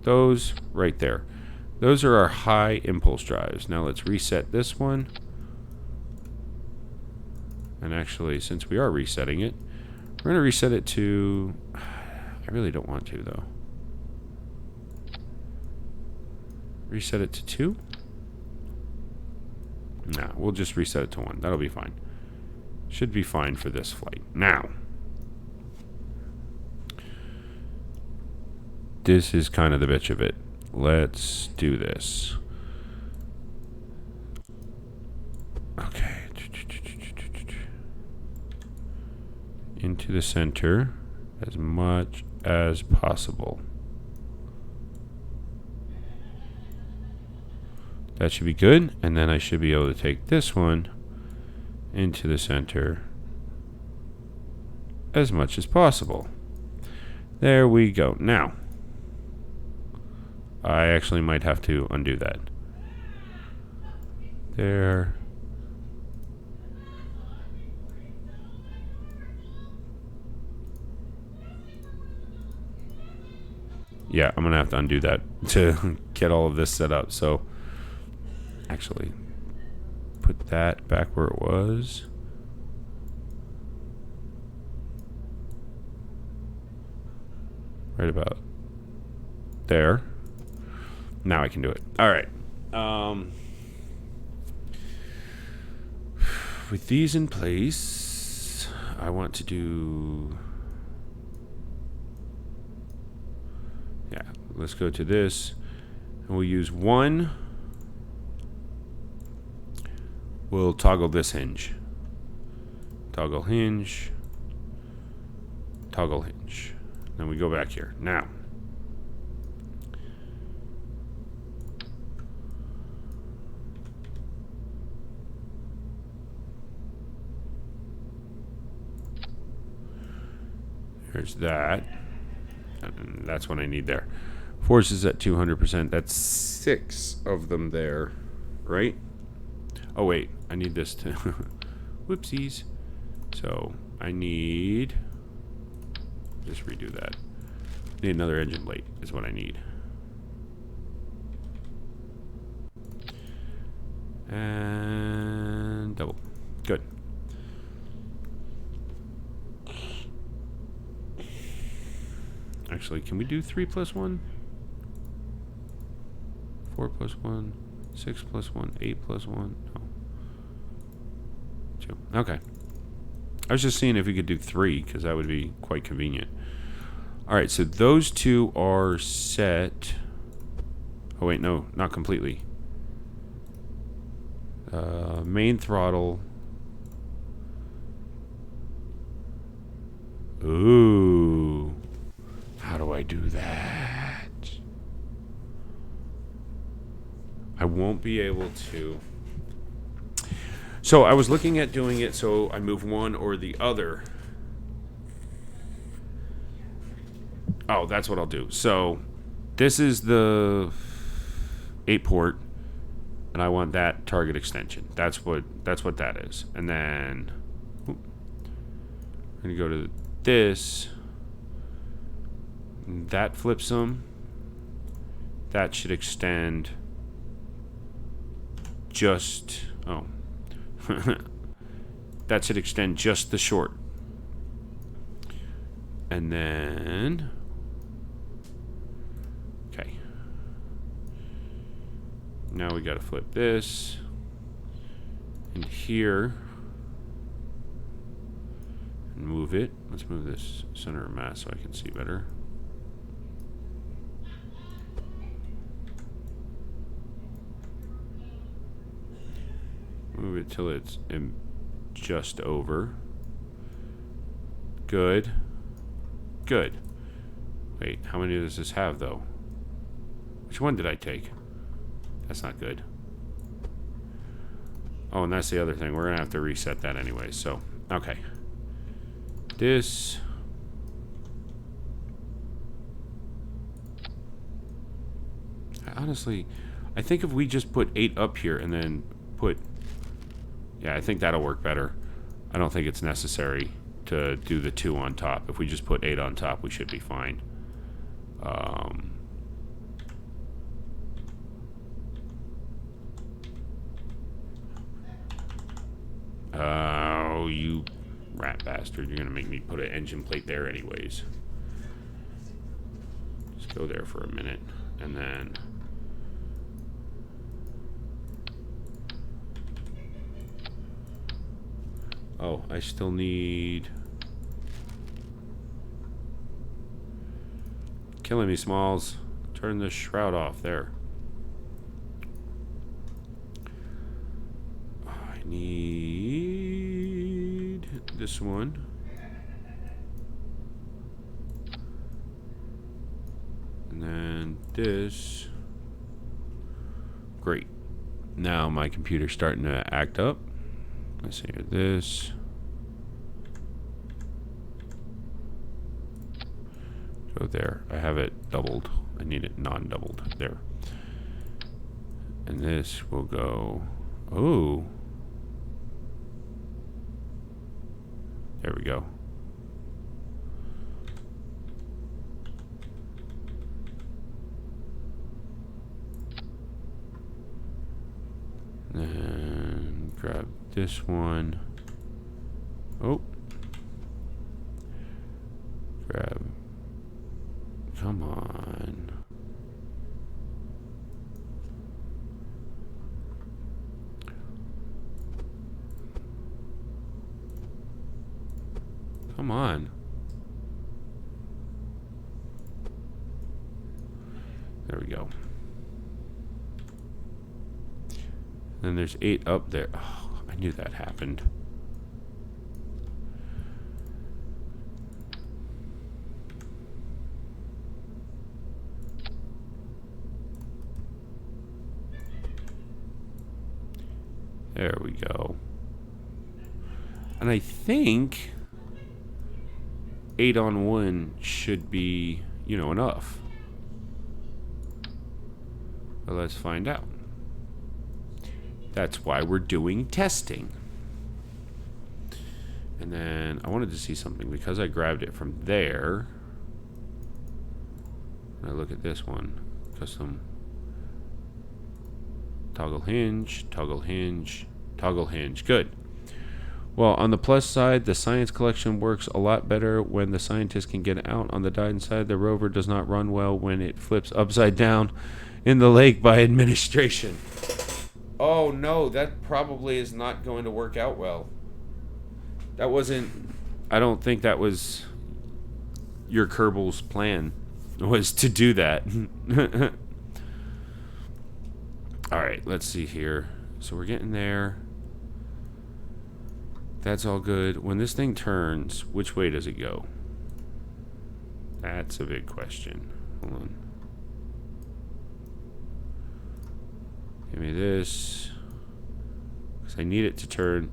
those right there. Those are our high impulse drives. Now let's reset this one. And actually, since we are resetting it, we're going to reset it to, I really don't want to though. Reset it to 2? Nah, we'll just reset it to 1. That'll be fine. Should be fine for this flight. Now, this is kind of the bitch of it. Let's do this. Okay. Into the center as much as possible. That should be good. And then I should be able to take this one into the center as much as possible. There we go. Now, I actually might have to undo that. There. Yeah, I'm gonna have to undo that to get all of this set up. So, actually, put that back where it was. Right about there. Now I can do it. All right. With these in place, I want to do... Yeah, let's go to this. And we'll use 1. We'll toggle this hinge. Toggle hinge. Toggle hinge. Then we go back here. Now. There's that. And that's what I need there. Force is at 200%. That's 6 of them there, right? Oh, wait. I need this to... Whoopsies. So, I need... Just redo that. Need another engine blade is what I need. And double. Good. Actually, can we do 3 plus 1? 4 plus 1, 6 plus 1, 8 plus 1. No. 2. Okay. I was just seeing if we could do 3, because that would be quite convenient. Alright, so those two are set. Oh, wait, no, not completely. Main throttle. Ooh. How do I do that? I won't be able to. So I was looking at doing it so I move one or the other. Oh, that's what I'll do. So this is the 8-port, and I want that target extension. That's what that is. And then I'm gonna go to this. That flips them. That should extend just... Oh. That should extend just the short. And then... Okay. Now we gotta flip this. And here. And move it. Let's move this center of mass so I can see better. Move it till it's just over. Good. Good. Wait, how many does this have, though? Which one did I take? That's not good. Oh, and that's the other thing. We're going to have to reset that anyway, so... Okay. This... Honestly, I think if we just put 8 up here and then put... Yeah, I think that'll work better. I don't think it's necessary to do the 2 on top. If we just put 8 on top, we should be fine. Oh, you rat bastard. You're going to make me put an engine plate there anyways. Just go there for a minute. And then... Oh, I still need... Killing me, Smalls. Turn the shroud off. There. I need... this one. And then this. Great. Now my computer's starting to act up. Let's see here, this. Go there. I have it doubled. I need it non-doubled. There. And this will go... Oh. There we go. And grab this one. Oh. Grab. Come on. Come on. There we go. Then there's 8 up there. Oh, I knew that happened. There we go. And I think 8 on 1 should be, you know, enough. But let's find out. That's why we're doing testing. And then I wanted to see something because I grabbed it from there. When I look at this one, custom toggle hinge, toggle hinge, toggle hinge. Good. Well, on the plus side, the science collection works a lot better when the scientists can get out. On the downside, the rover does not run well when it flips upside down in the lake by administration. Oh no, that probably is not going to work out well. That wasn't... I don't think that was your Kerbal's plan, was to do that. Alright, let's see here. So we're getting there. That's all good. When this thing turns, which way does it go? That's a big question. Hold on. Give me this. Because I need it to turn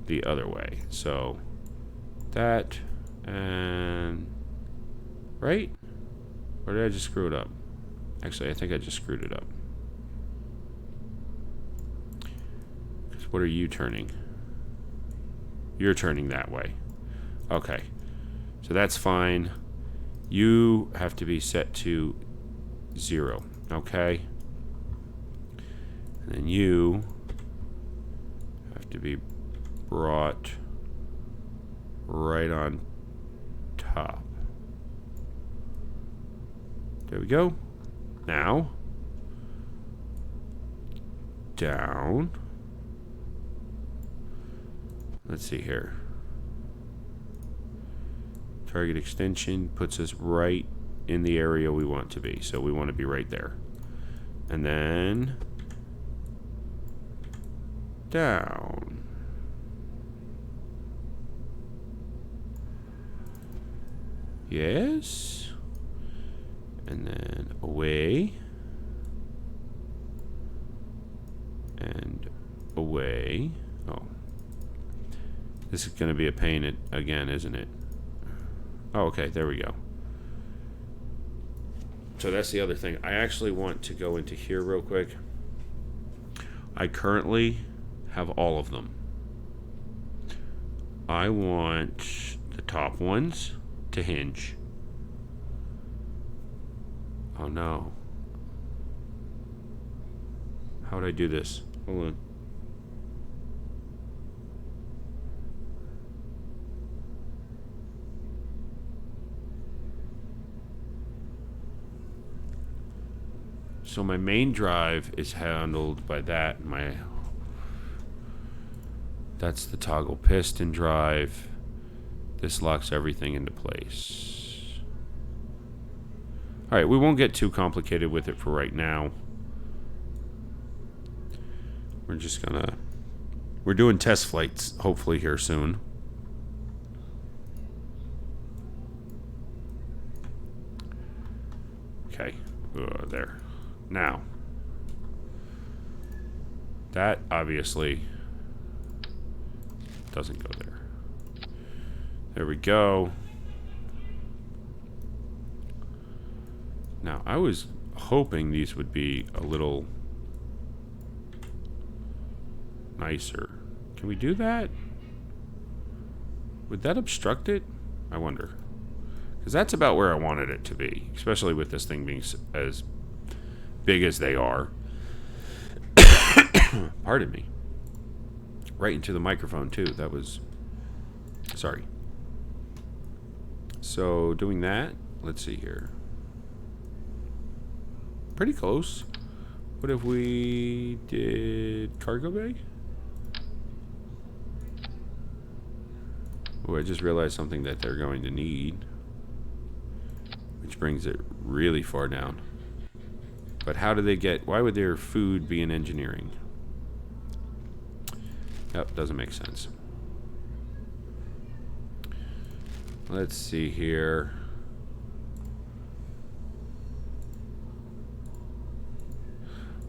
the other way. So, that, and... right? Or did I just screw it up? Actually, I think I just screwed it up. Because what are you turning? You're turning that way. Okay. So that's fine. You have to be set to 0. Okay? And then you have to be brought right on top. There we go. Now, down. Let's see here. Target extension puts us right in the area we want to be. So we want to be right there. And then down. Yes. And then away. And away. Oh. This is going to be a pain again, isn't it? Oh, okay. There we go. So that's the other thing. I actually want to go into here real quick. I currently have all of them. I want the top ones to hinge. Oh no. How would I do this? Hold on. So my main drive is handled by that. That's the toggle piston drive. This locks everything into place. Alright, we won't get too complicated with it for right now. We're just gonna... We're doing test flights, hopefully, here soon. Okay. There. Now. That, obviously, doesn't go there. There we go. Now, I was hoping these would be a little nicer. Can we do that? Would that obstruct it? I wonder. Because that's about where I wanted it to be. Especially with this thing being as big as they are. Pardon me. Right into the microphone, too. That was... Sorry. So, doing that, let's see here. Pretty close. What if we did cargo bay? Oh, I just realized something that they're going to need. Which brings it really far down. But how do they get... Why would their food be in engineering? Yep, doesn't make sense. Let's see here.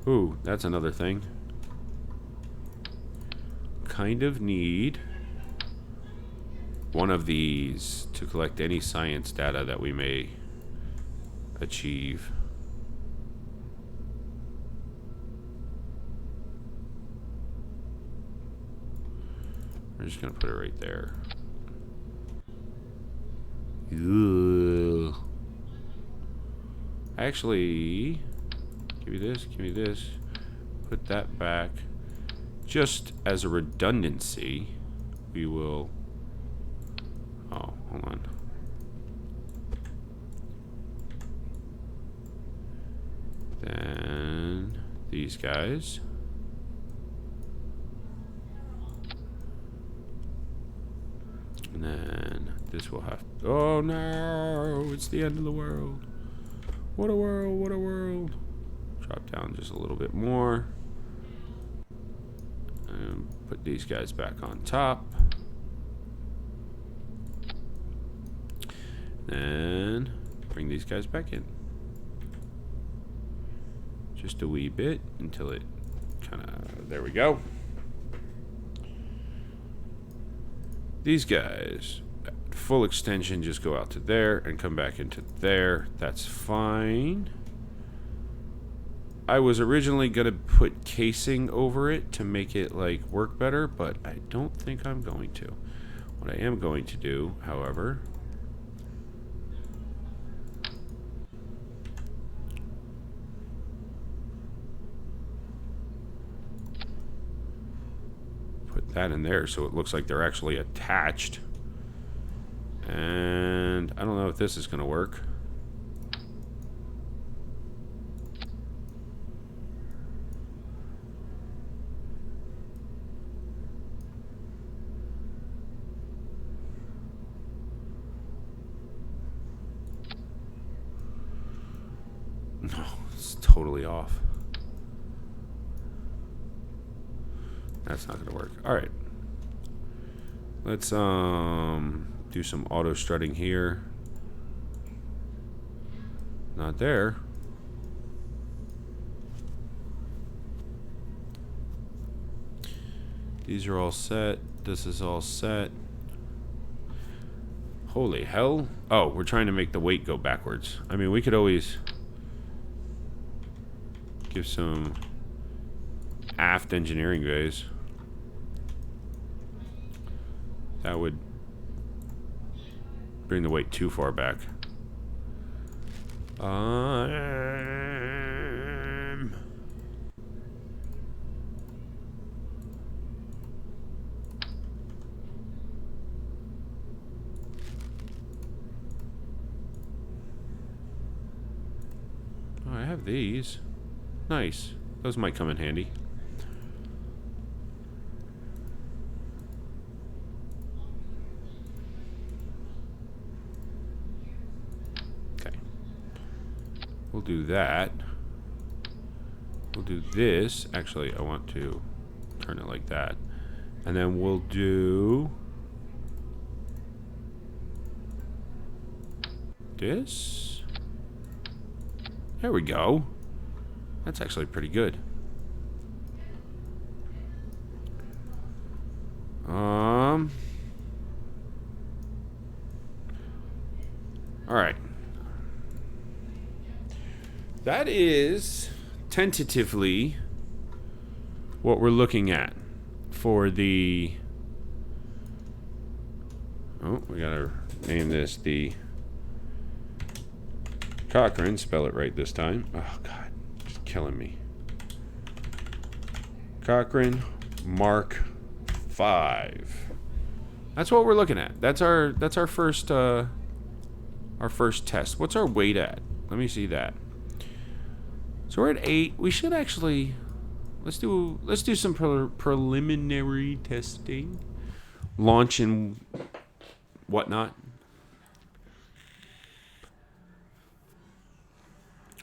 Ooh, that's another thing. kind of need one of these to collect any science data that we may achieve. We're just gonna put it right there. Ugh. Actually, give me this, give me this. Put that back. Just as a redundancy, we will... Oh, hold on. Then these guys. And then this will have... Oh no! It's the end of the world. What a world, what a world. Drop down just a little bit more. And put these guys back on top. Then bring these guys back in. Just a wee bit until it kind of... There we go. These guys, full extension, just go out to there and come back into there. That's fine. I was originally going to put casing over it to make it like work better, but I don't think I'm going to. What I am going to do, however, put that in there so it looks like they're actually attached. And I don't know if this is going to work. No, it's totally off. That's not gonna work. All right. Let's do some auto strutting here. Not there. These are all set. This is all set. Holy hell. Oh, we're trying to make the weight go backwards. I mean, we could always give some aft engineering bays. That would bring the weight too far back. Oh, I have these. Nice. Those might come in handy. We'll do that. We'll do this. Actually, I want to turn it like that. And then we'll do this. There we go. That's actually pretty good. All right. That is tentatively what we're looking at for the... Oh, we gotta name this the Cochrane. Spell it right this time. Oh, God. Just killing me. Cochrane Mark V. That's what we're looking at. That's our first test. What's our weight at? Let me see that. So we're at 8. We should actually let's do some preliminary testing, launch and whatnot.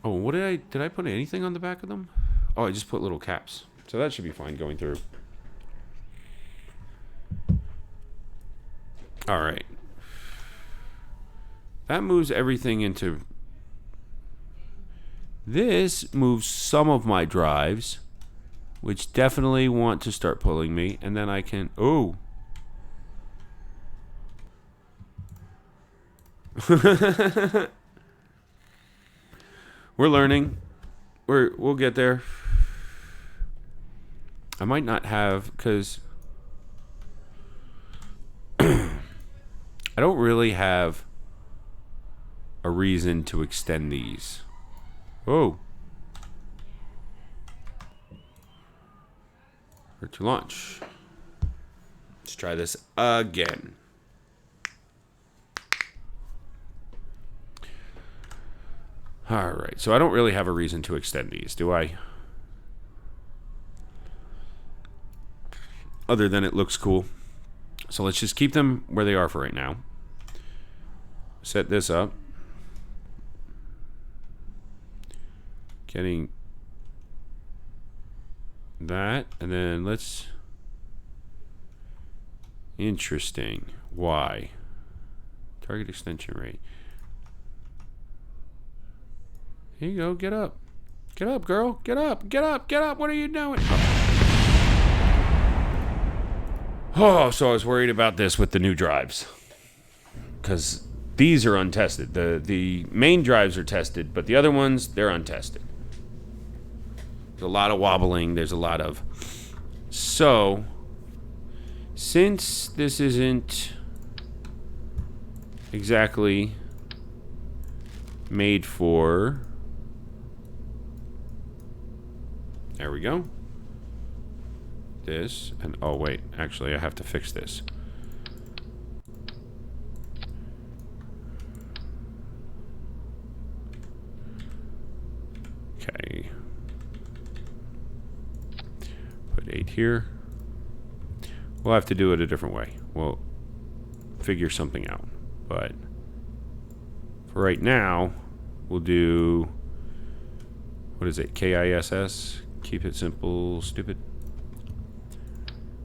Oh, what did I put anything on the back of them? Oh, I just put little caps, so that should be fine going through. All right, that moves everything into. This moves some of my drives which definitely want to start pulling me, and then I can... Oh! We're learning. We'll get there. I might not have, because I don't really have a reason to extend these. Oh. Or to launch. Let's try this again. All right, so I don't really have a reason to extend these, do I? Other than it looks cool. So let's just keep them where they are for right now. Set this up. Getting that, and then let's... Interesting. Why? Target extension rate. Here you go. Get up. Get up, girl. Get up. Get up. Get up. What are you doing? Oh, so I was worried about this with the new drives. Because these are untested. The main drives are tested, but the other ones, they're untested. There's a lot of wobbling. There's a lot of... So, since this isn't exactly made for... There we go. This, and oh wait, actually I have to fix this. Okay. Put 8 here. We'll have to do it a different way. We'll figure something out. But for right now, we'll do... What is it? KISS? Keep it simple, stupid.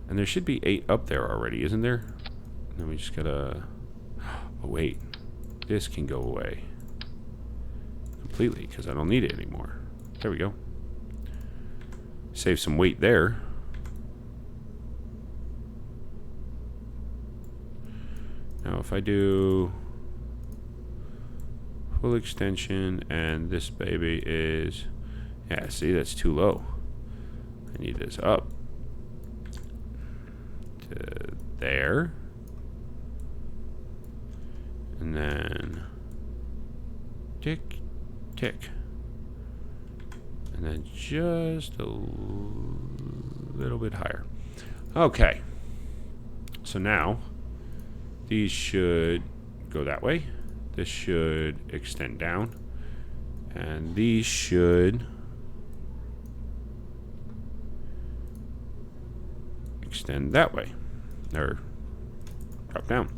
And there should be 8 up there already, isn't there? Then we just gotta... Oh, wait. This can go away. Completely, because I don't need it anymore. There we go. Save some weight there. Now, if I do... Full extension, and this baby is... Yeah, see, that's too low. I need this up. To there. And then... Tick, tick. And then just a little bit higher. Okay. So now, these should go that way. This should extend down. And these should... extend that way, or drop down.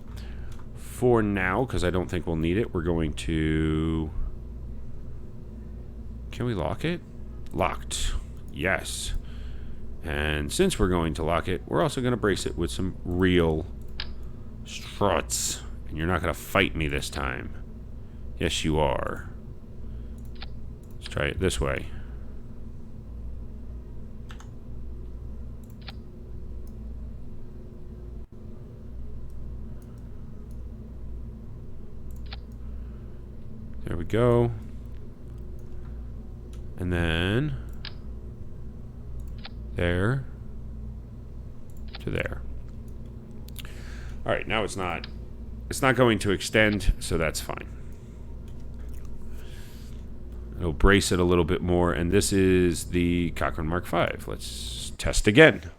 For now, because I don't think we'll need it, we're going to... Can we lock it? Locked. Yes. And since we're going to lock it, we're also going to brace it with some real struts. And you're not going to fight me this time. Yes, you are. Let's try it this way. There we go. And then there to there. All right, now it's not going to extend, so that's fine. It'll brace it a little bit more, and this is the Cochrane Mark V. Let's test again.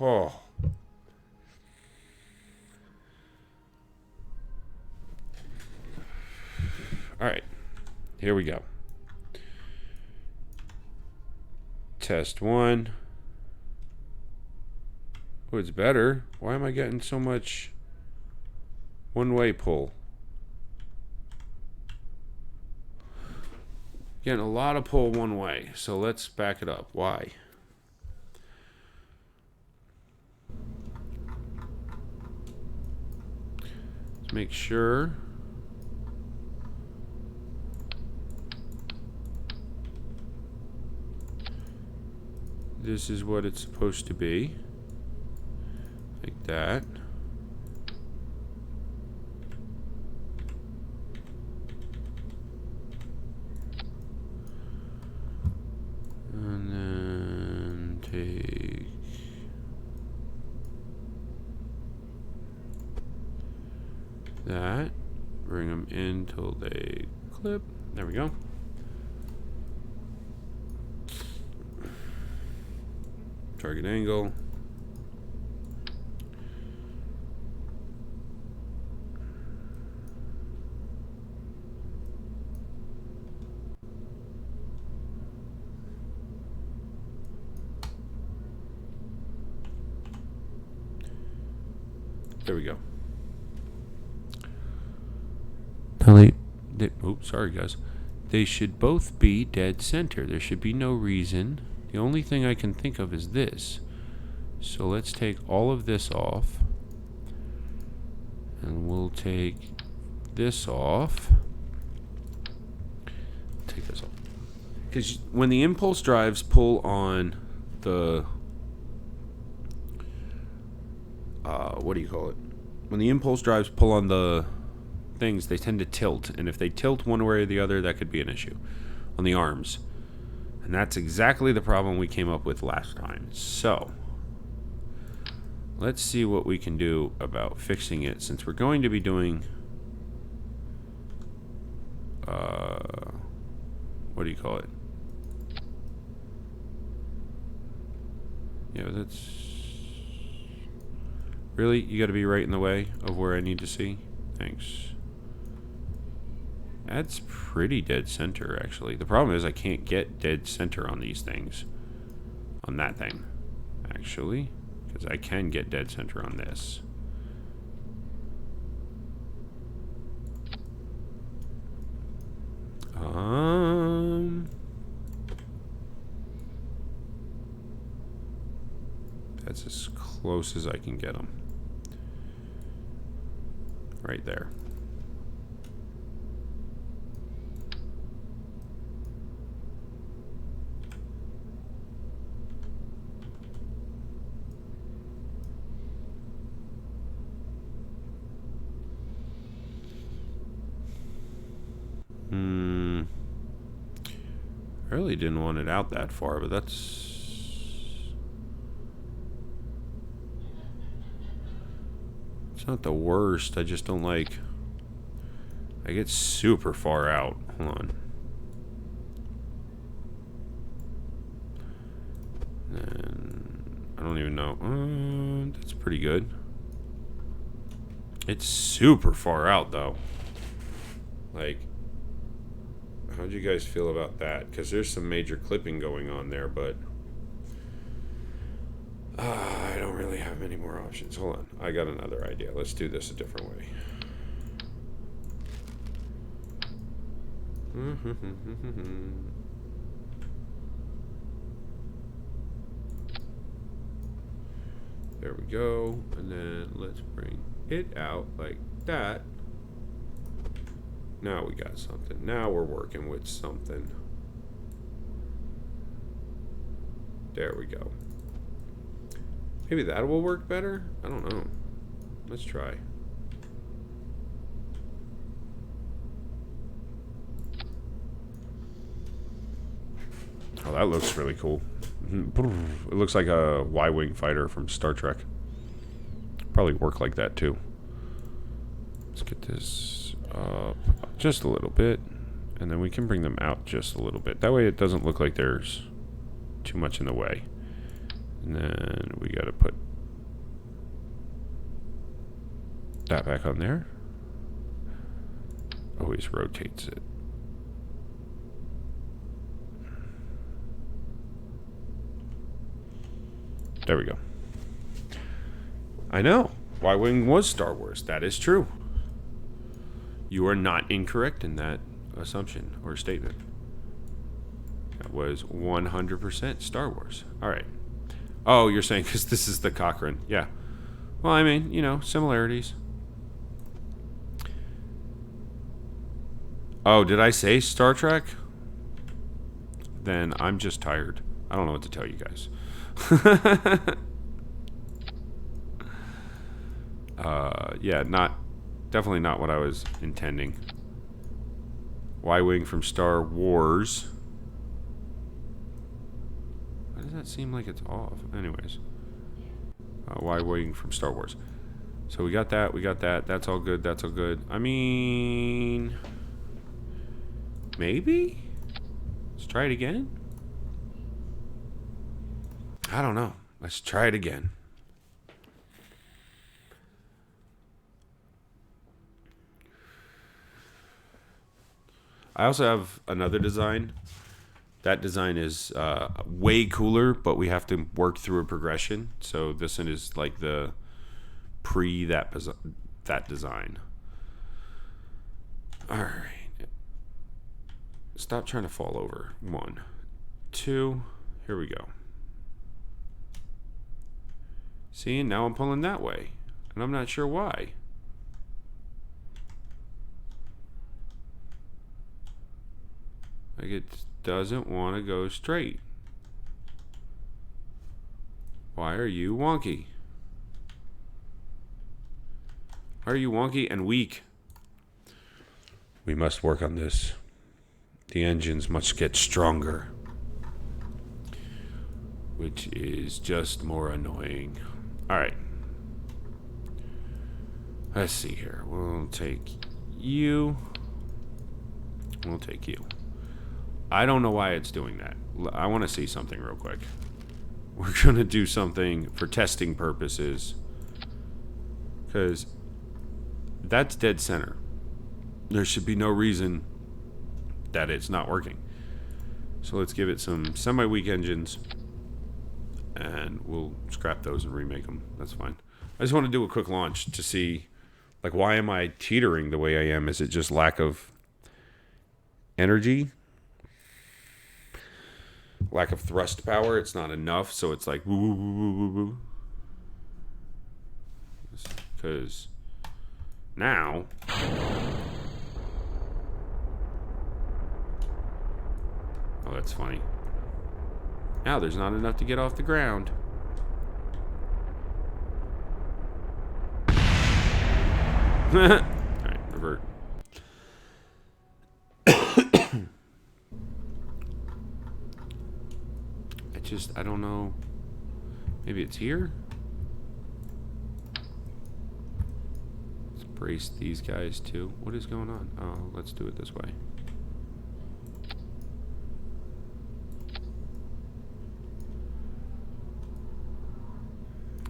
Oh. All right, here we go. Test 1. Oh, it's better. Why am I getting so much one-way pull? Getting a lot of pull one way, so let's back it up. Why? Let's make sure this is what it's supposed to be. Like that. And then take that, bring them in till they clip. There we go. Target angle. There we go. Oops, sorry guys. They should both be dead center. There should be no reason. The only thing I can think of is this. So let's take all of this off. And we'll take this off. Take this off. Because when the impulse drives pull on the... what do you call it? When the impulse drives pull on the things, they tend to tilt. And if they tilt one way or the other, that could be an issue on the arms. And that's exactly the problem we came up with last time. So, let's see what we can do about fixing it, since we're going to be doing... what do you call it? Yeah, that's... Really? You gotta be right in the way of where I need to see? Thanks. That's pretty dead center, actually. The problem is I can't get dead center on these things. On that thing, actually. Because I can get dead center on this. That's as close as I can get them. Right there. I really didn't want it out that far, but that's... It's not the worst, I just don't like... I get super far out. Hold on. And I don't even know. That's pretty good. It's super far out, though. Like... How'd you guys feel about that? Because there's some major clipping going on there, but I don't really have many more options. Hold on. I got another idea. Let's do this a different way. There we go. And then let's bring it out like that. Now we got something. Now we're working with something. There we go. Maybe that will work better? I don't know. Let's try. Oh, that looks really cool. It looks like a Y-Wing fighter from Star Trek. Probably work like that too. Let's get this up just a little bit, and then we can bring them out just a little bit. That way it doesn't look like there's too much in the way. And then we gotta put that back on there. Always rotates it. There we go. I know. Y-Wing was Star Wars. That is true. You are not incorrect in that assumption or statement. That was 100% Star Wars. All right. Oh, you're saying because this is the Cochrane. Yeah. Well, I mean, you know, similarities. Oh, did I say Star Trek? Then I'm just tired. I don't know what to tell you guys. Yeah, definitely not what I was intending. Y-Wing from Star Wars. Why does that seem like it's off? Anyways. Y-Wing from Star Wars. So we got that, That's all good, that's all good. I mean... maybe? Let's try it again? I don't know. Let's try it again. I also have another design. That design is way cooler, but we have to work through a progression. So this one is like the pre that design. All right. Stop trying to fall over. 1, 2. Here we go. See, now I'm pulling that way, and I'm not sure why. Like it doesn't want to go straight. Why are you wonky? Why are you wonky and weak? We must work on this. The engines must get stronger. Which is just more annoying. Alright. Let's see here. We'll take you. We'll take you. I don't know why it's doing that. I want to see something real quick. We're going to do something for testing purposes. Because that's dead center. There should be no reason that it's not working. So let's give it some semi-weak engines. And we'll scrap those and remake them. That's fine. I just want to do a quick launch to see, like, why am I teetering the way I am? Is it just lack of energy? Lack of thrust power? It's not enough, so it's like woo woo woo woo woo. Because now, oh, that's funny. Now there's not enough to get off the ground. Alright, revert. I don't know. Maybe it's here? Let's brace these guys too. What is going on? Oh, let's do it this way.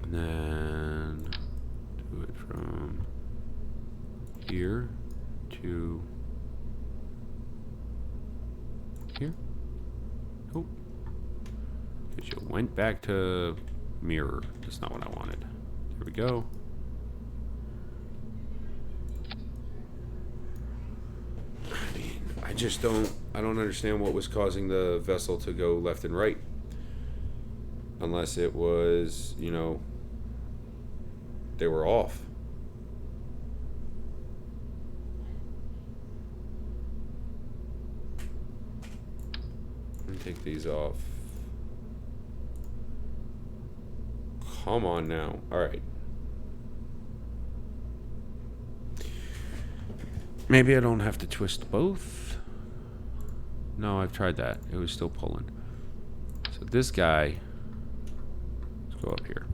And then do it from here to here. Oh. Because you went back to mirror. That's not what I wanted. There we go. I mean, I don't understand what was causing the vessel to go left and right. Unless it was, you know, they were off. Let me take these off. Come on now. Alright. Maybe I don't have to twist both. No, I've tried that. It was still pulling. So this guy, let's go up here.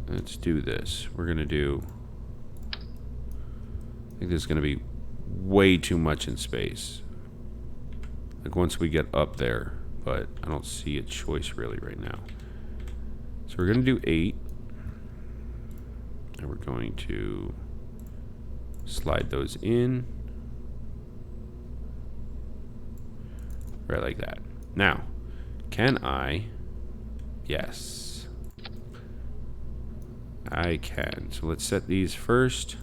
Let's do this. We're going to do, I think this is going to be way too much in space. Like once we get up there, but I don't see a choice really right now. So we're going to do 8. And we're going to slide those in. Right like that. Now, can I? Yes. I can. So let's set these first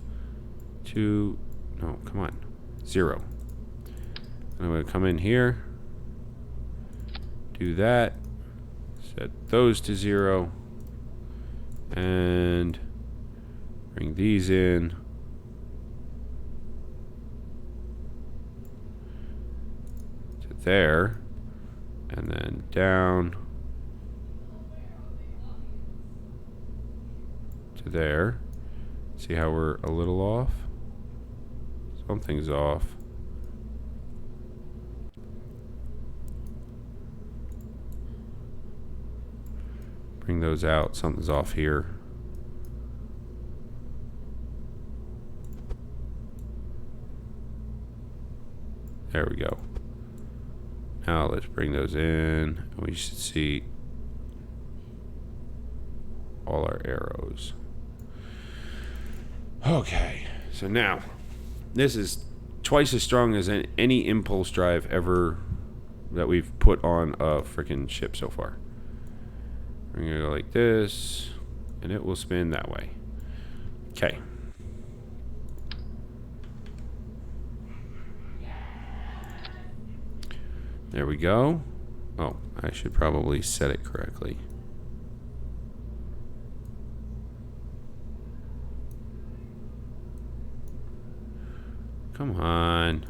to, no, come on, 0. I'm going to come in here, do that, set those to 0, and bring these in. To there. And then down to there. See how we're a little off? Something's off. Bring those out. Something's off here. There we go. Now let's bring those in. We should see all our arrows. Okay, so now this is twice as strong as any impulse drive ever that we've put on a freaking ship so far. We're gonna go like this, and it will spin that way. Okay. There we go. Oh, I should probably set it correctly. Come on.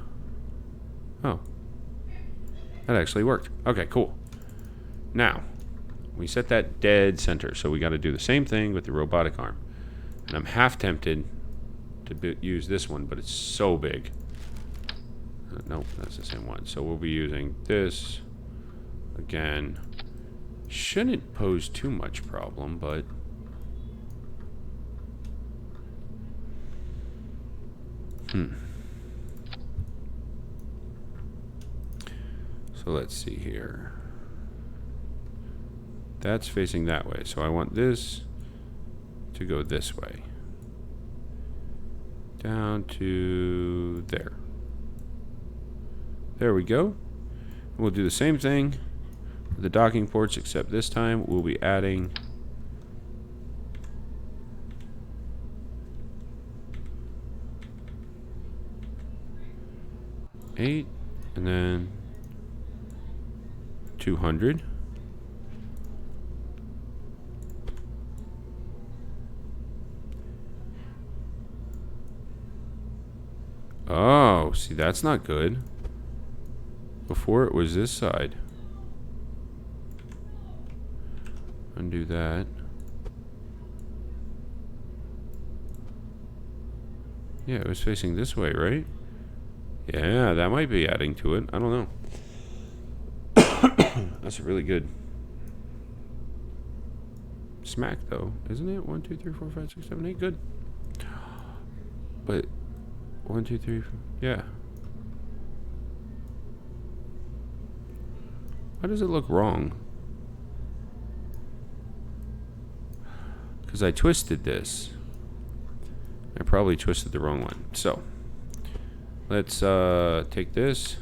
Oh. That actually worked. Okay, cool. Now, we set that dead center, so we got to do the same thing with the robotic arm. And I'm half tempted to use this one, but it's so big. Nope, that's the same one. So we'll be using this again. Shouldn't pose too much problem, but so let's see here. That's facing that way, so I want this to go this way. Down to there. There we go. We'll do the same thing with the docking ports, except this time we'll be adding eight and then 200. Oh, see, that's not good. Before it was this side. Undo that. Yeah, it was facing this way, right? Yeah, that might be adding to it. I don't know. That's a really good smack, though, isn't it? 1, 2, 3, 4, 5, 6, 7, 8. Good. But 1, 2, 3, 4. Yeah. Why does it look wrong? Because I twisted this. I probably twisted the wrong one. So, let's take this.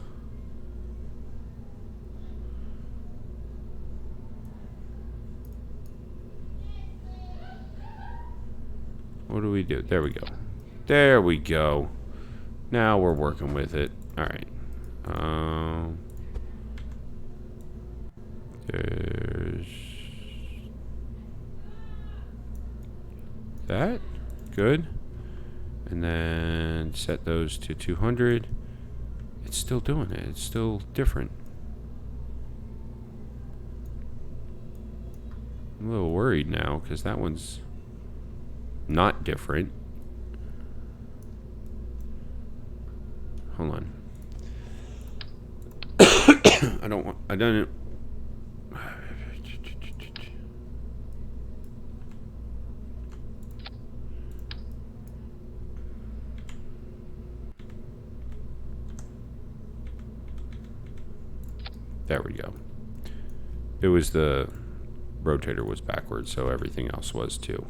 What do we do? There we go. There we go. Now we're working with it. All right. There's that. Good. And then set those to 200. It's still doing it. It's still different. I'm a little worried now because that one's not different. Hold on. I don't. There we go. It was the rotator was backwards, so everything else was too.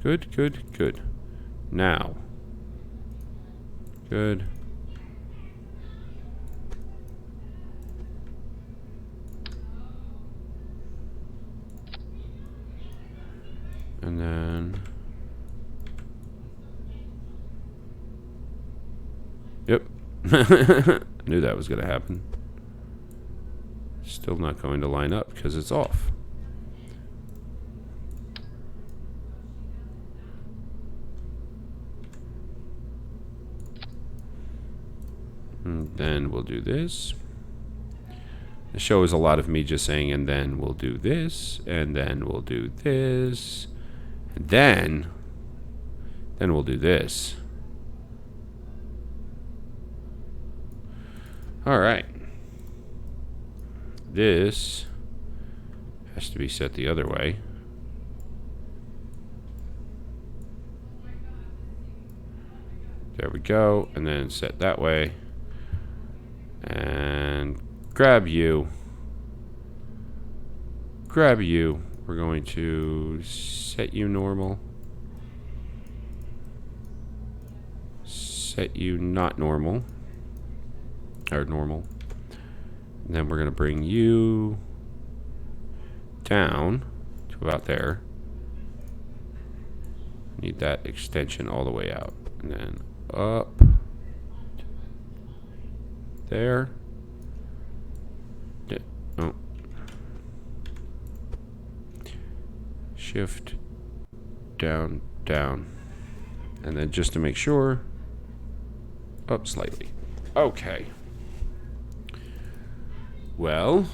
Good, good, good. Now. Good. And then... Yep. I knew that was going to happen. Still not going to line up because it's off. And then we'll do this. The show is a lot of me just saying, and then we'll do this, and then we'll do this, and then we'll do this. All right. This has to be set the other way. There we go. And then set that way. And grab you. Grab you. We're going to set you normal. Set you not normal. Or normal. And then we're going to bring you down to about there. Need that extension all the way out. And then up. There. Oh. Shift. Down, down. And then just to make sure, up slightly. Okay. Well,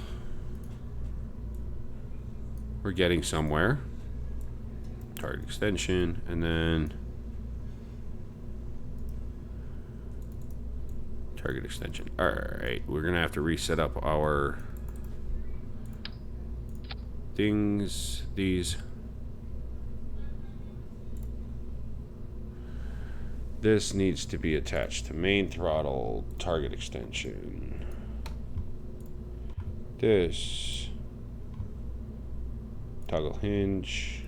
we're getting somewhere. Target extension, and then target extension. All right, we're gonna have to reset up our things. These. This needs to be attached to main throttle, target extension. This. Toggle hinge.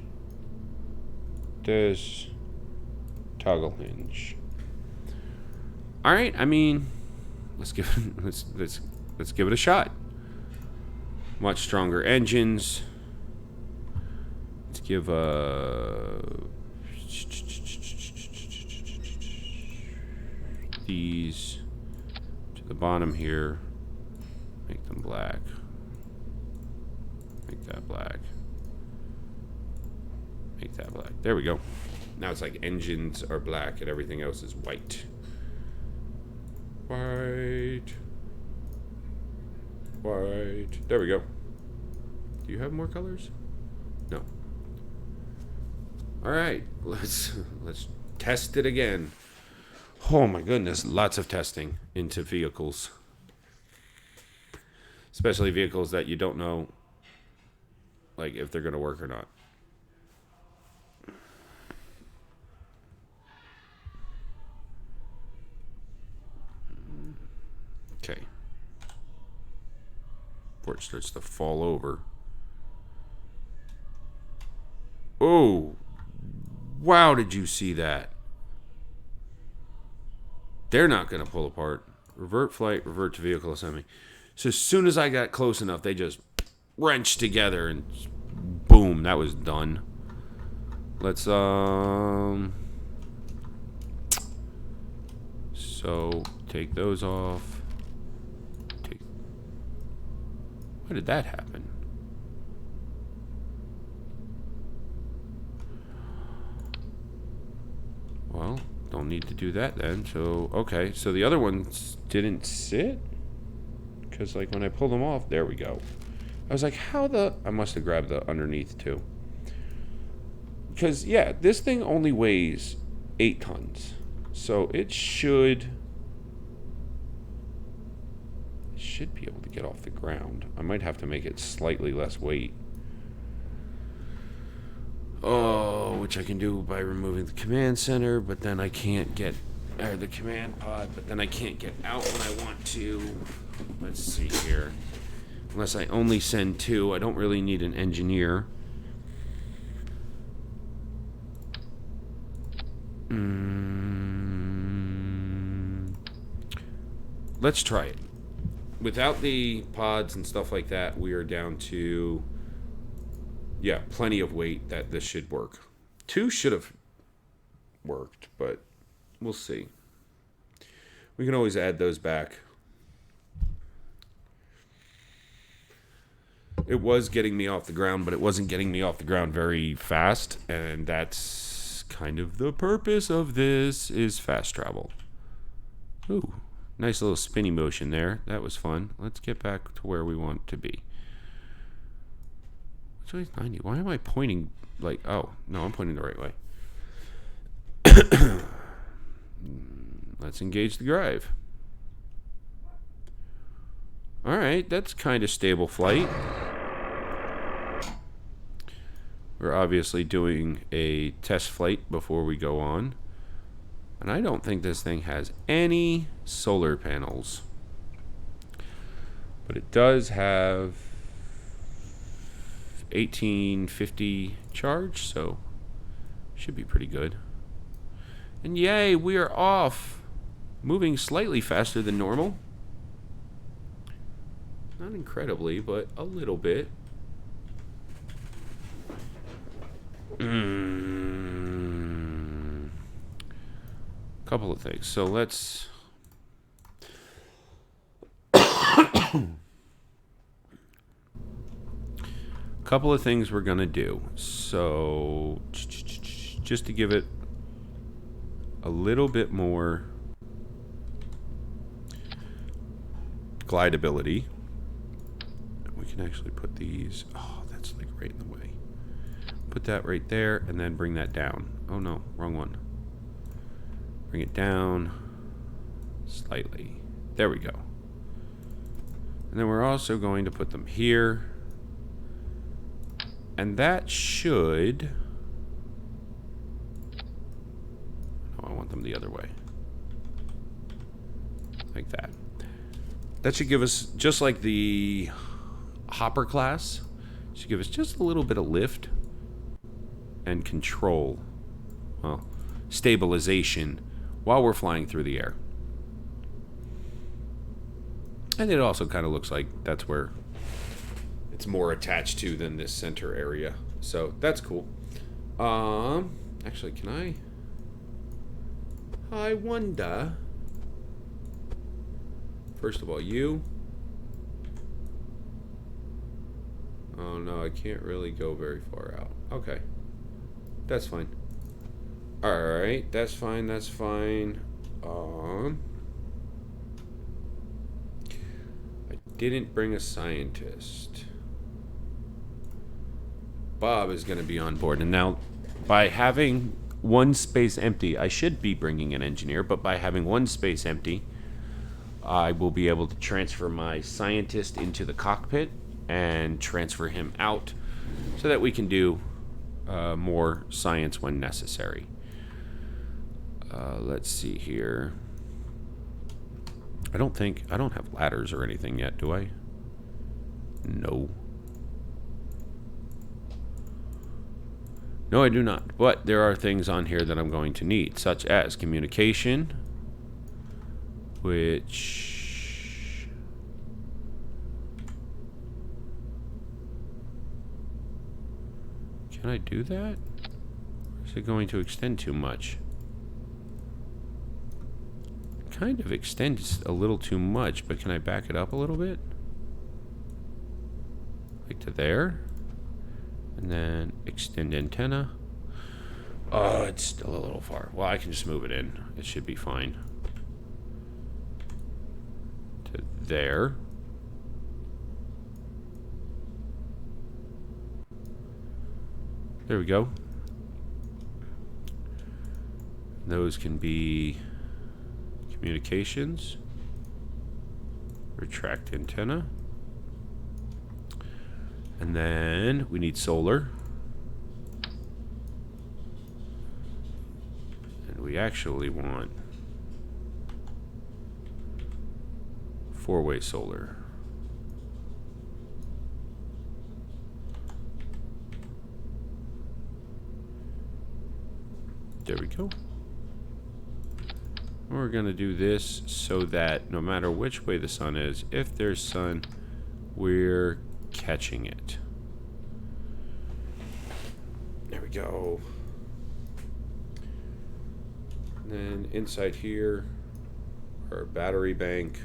This. Toggle hinge. All right, I mean, let's give it a shot. Much stronger engines. Let's give these to the bottom here. Make them black. Make that black. Make that black. There we go. Now it's like engines are black and everything else is white. White. White. There we go. Do you have more colors? No. All right. Let's test it again. Oh my goodness, lots of testing into vehicles. Especially vehicles that you don't know like if they're going to work or not. Okay. Before it starts to fall over. Oh. Wow, did you see that? They're not going to pull apart. Revert flight, revert to vehicle assembly. So as soon as I got close enough, they just wrenched together and boom, that was done. Let's so take those off. Why did that happen? Well, don't need to do that then. So, okay. So the other ones didn't sit? Because, like, when I pulled them off, there we go. I was like, how the... I must have grabbed the underneath, too. Because, yeah, this thing only weighs 8 tons. So it should be able to get off the ground. I might have to make it slightly less weight. Oh, which I can do by removing the command center, but then I can't get... Or the command pod, but then I can't get out when I want to. Let's see here. Unless I only send 2, I don't really need an engineer. Let's try it. Without the pods and stuff like that, we are down to, yeah, plenty of weight that this should work. 2 should have worked, but we'll see. We can always add those back. It was getting me off the ground, but it wasn't getting me off the ground very fast, and that's kind of the purpose of this, is fast travel. Ooh, Nice little spinny motion there. That was fun. Let's get back to where we want to be. Which way is 90? Why am I pointing like... Oh, no, I'm pointing the right way. Let's engage the drive. Alright, that's kind of stable flight. We're obviously doing a test flight before we go on. And I don't think this thing has any solar panels. But it does have 1850 charge, so should be pretty good. And yay, we are off. Moving slightly faster than normal. Not incredibly, but a little bit. Couple of things. So let's... couple of things we're going to do. So just to give it a little bit more glideability, we can actually put these... Oh, that's like right in the way. Put that right there and then bring that down. Oh no, wrong one. Bring it down slightly. There we go. And then we're also going to put them here. And that should... Oh, I want them the other way. Like that. That should give us, just like the Hopper class, should give us just a little bit of lift and control. Well, stabilization while we're flying through the air. And it also kind of looks like that's where it's more attached to than this center area. So that's cool. Actually, can I wonder... First of all, you... Oh no, I can't really go very far out. Okay. That's fine. Alright, that's fine, that's fine. I didn't bring a scientist. Bob is going to be on board. And now, by having one space empty, I should be bringing an engineer, but by having one space empty, I will be able to transfer my scientist into the cockpit and transfer him out so that we can do more science when necessary. Let's see here. I don't have ladders or anything yet, do I? No. No, I do not. But there are things on here that I'm going to need, such as communication, which... Can I do that? Or is it going to extend too much? Kind of extends a little too much, but can I back it up a little bit? Like to there? And then extend antenna. Oh, it's still a little far. Well, I can just move it in. It should be fine. To there. There we go. Those can be communications. Retract antenna. And then we need solar. And we actually want four-way solar. There we go. We're going to do this so that no matter which way the sun is, if there's sun, we're catching it. There we go. And then inside here, our battery bank.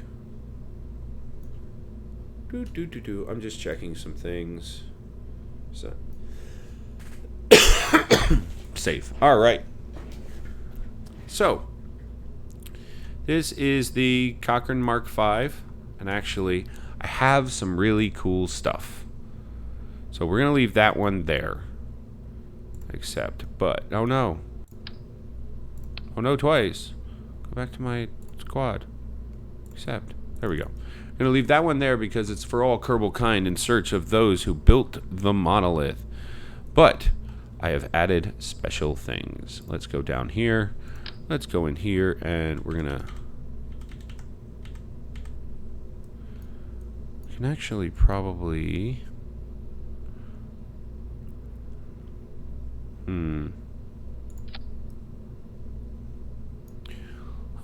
I'm just checking some things. So safe. All right. So This is the Cochrane Mark V, and actually, I have some really cool stuff. So we're going to leave that one there. Accept. But, oh no. Oh no, twice. Go back to my squad. Accept. There we go. I'm going to leave that one there because it's for all Kerbal kind in search of those who built the monolith. But I have added special things. Let's go down here. Let's go in here, and we're going to... can actually probably...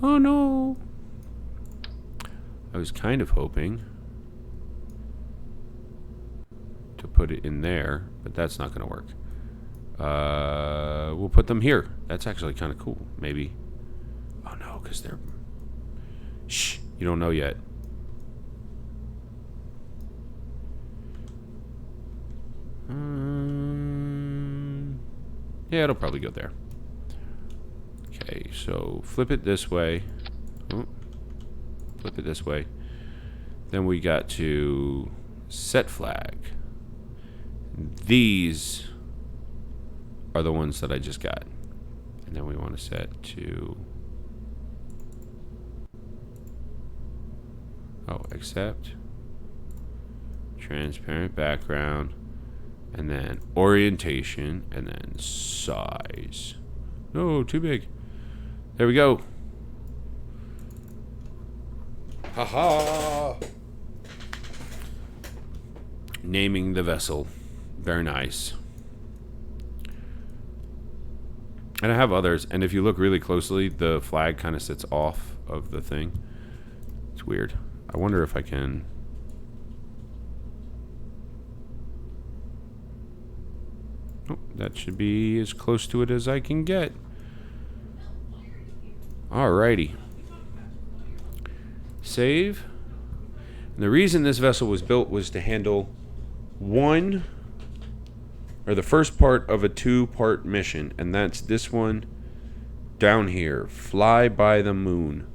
Oh no! I was kind of hoping to put it in there, but that's not going to work. We'll put them here. That's actually kind of cool. Maybe. Oh no, because they're... shh, you don't know yet. Yeah, it'll probably go there. Okay, so flip it this way. Oh, flip it this way. Then we got to set flag. These are the ones that I just got. And then we want to set to... oh, accept. Transparent background. And then orientation. And then size. No, too big. There we go. Haha. Naming the vessel. Very nice. And I have others, and if you look really closely, the flag kind of sits off of the thing. It's weird. I wonder if I can... oh, that should be as close to it as I can get. Alrighty. Save. And the reason this vessel was built was to handle one... or the first part of a two-part mission, and that's this one down here. Fly by the moon.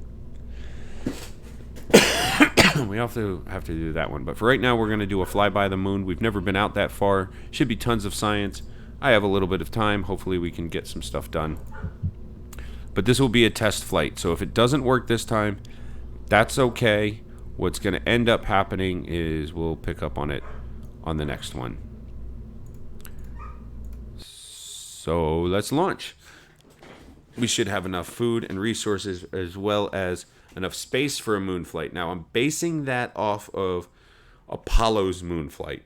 We have to do that one, but for right now we're going to do a fly by the moon. We've never been out that far. Should be tons of science. I have a little bit of time. Hopefully we can get some stuff done. But this will be a test flight, so if it doesn't work this time, that's okay. What's going to end up happening is we'll pick up on it on the next one. So let's launch. We should have enough food and resources as well as enough space for a moon flight. Now I'm basing that off of Apollo's moon flight.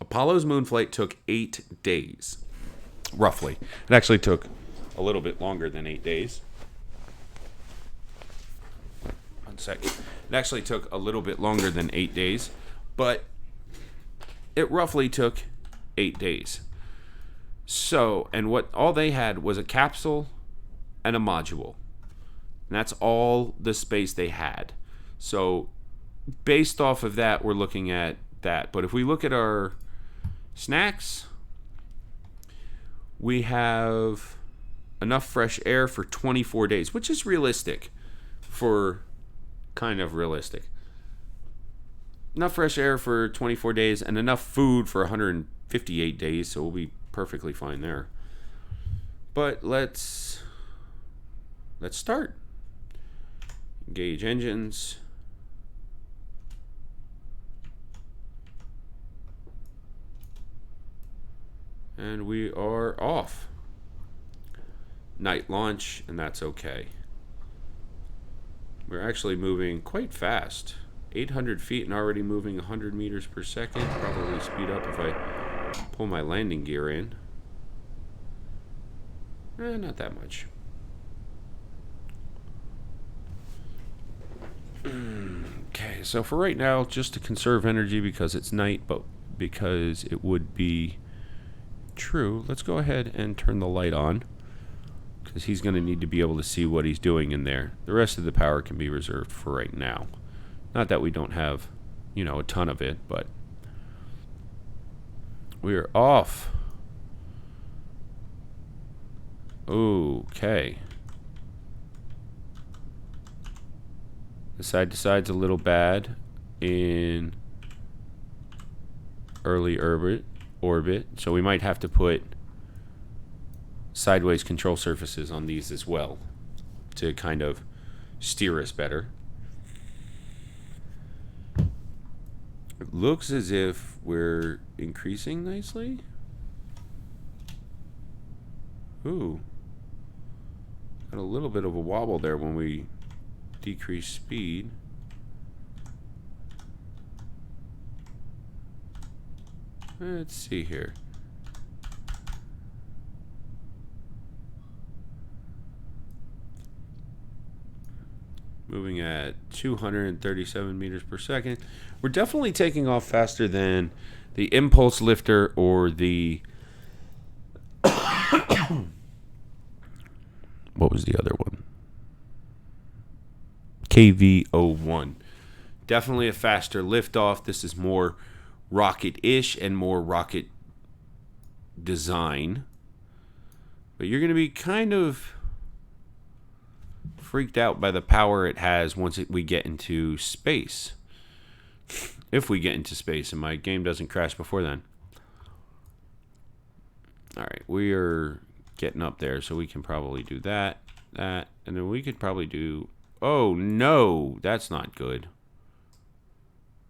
Apollo's moon flight took 8 days, roughly. It actually took a little bit longer than 8 days. One second. It actually took a little bit longer than 8 days, but it roughly took 8 days. So, and what all they had was a capsule and a module. And that's all the space they had. So, based off of that, we're looking at that. But if we look at our snacks, we have enough fresh air for 24 days, which is realistic for kind of realistic. Enough fresh air for 24 days and enough food for 158 days, so we'll be perfectly fine there. But let's start. Engage engines. And we are off. Night launch, and that's okay. We're actually moving quite fast. 800 feet and already moving 100 meters per second. Probably speed up if I pull my landing gear in. Not that much. Okay, so for right now, just to conserve energy because it's night, but because it would be true, let's go ahead and turn the light on because he's going to need to be able to see what he's doing in there. The rest of the power can be reserved for right now. Not that we don't have, a ton of it, but we're off. Okay. The side to side's a little bad in early orbit, so we might have to put sideways control surfaces on these as well to kind of steer us better. It looks as if we're increasing nicely. Ooh. Got a little bit of a wobble there when we decrease speed. Let's see here. Moving at 237 meters per second. We're definitely taking off faster than the impulse lifter or the what was the other one? KV-01. Definitely a faster liftoff. This is more rocket-ish and more rocket design. But you're going to be kind of freaked out by the power it has once we get into space. If we get into space and my game doesn't crash before then. Alright, we are getting up there, so we can probably do that, and then we could probably do... Oh, no, that's not good.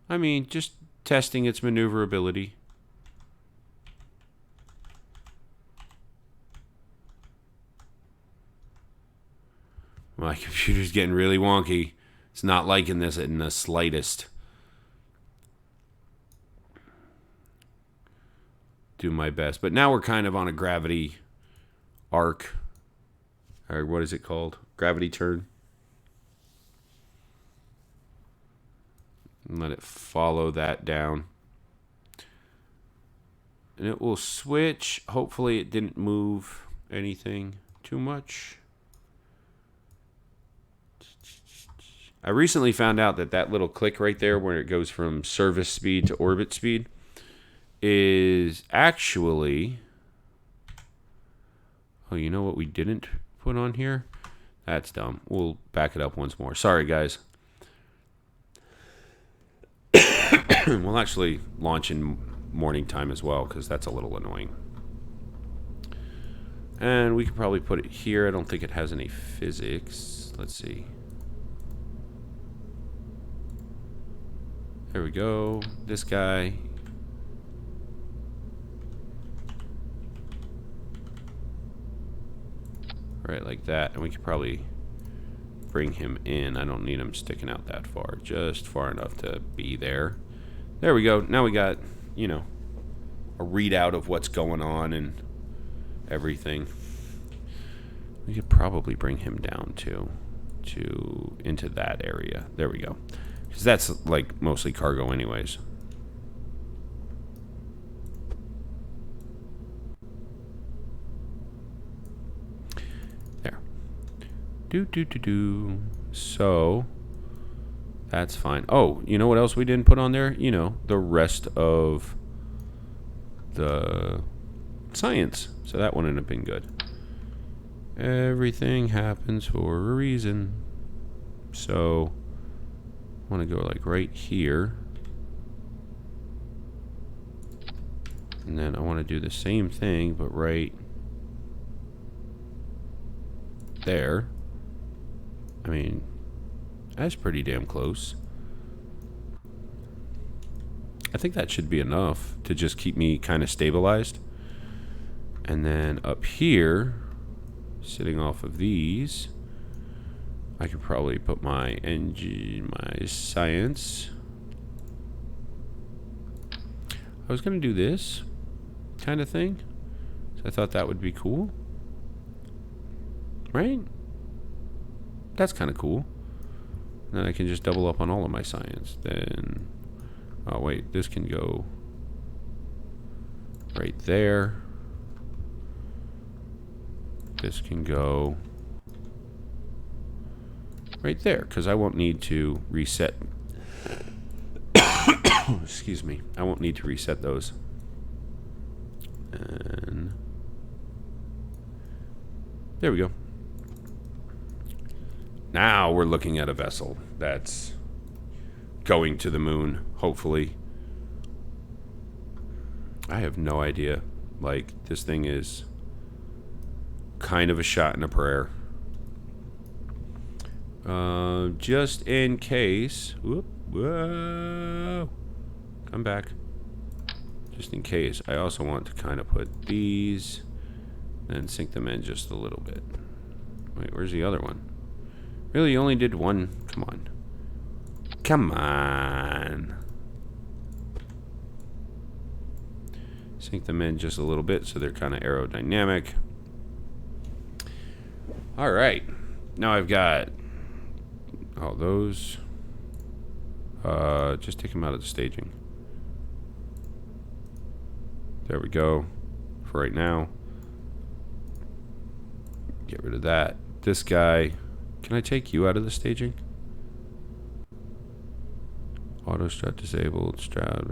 I mean, just testing its maneuverability. My computer's getting really wonky. It's not liking this in the slightest. Do my best. But now we're kind of on a gravity arc. Or what is it called? Gravity turn. And let it follow that down. And it will switch. Hopefully it didn't move anything too much. I recently found out that that little click right there where it goes from service speed to orbit speed is actually... Oh, you know what we didn't put on here? That's dumb. We'll back it up once more. Sorry, guys. We'll actually launch in morning time as well, because that's a little annoying. And we could probably put it here. I don't think it has any physics. Let's see. There we go. This guy. Right, like that. And we could probably bring him in. I don't need him sticking out that far. Just far enough to be there. There we go. Now we got, you know, a readout of what's going on and everything. We could probably bring him down to into that area. There we go. Because that's like mostly cargo anyways. There. So that's fine. Oh, you know what else we didn't put on there? You know, the rest of the science. So that wouldn't have been good. Everything happens for a reason. So I want to go like right here. And then I want to do the same thing, but right there. I mean, that's pretty damn close. I think that should be enough to just keep me kind of stabilized. And then up here, sitting off of these, I could probably put my engine, my science. I was going to do this kind of thing. So I thought that would be cool. Right? That's kind of cool. And then I can just double up on all of my science. Then, oh wait, this can go right there. This can go right there, because I won't need to reset. Excuse me. I won't need to reset those. And there we go. Now we're looking at a vessel that's going to the moon, hopefully. I have no idea. Like, this thing is kind of a shot in a prayer. Just in case. Whoa. Come back. Just in case. I also want to kind of put these and sink them in just a little bit. Wait, where's the other one? Really, you only did one? Come on. Come on. Sink them in just a little bit so they're kind of aerodynamic. Alright. Now I've got all those. Just take them out of the staging. There we go. For right now. Get rid of that. This guy. Can I take you out of the staging? Auto strut disabled. Strut.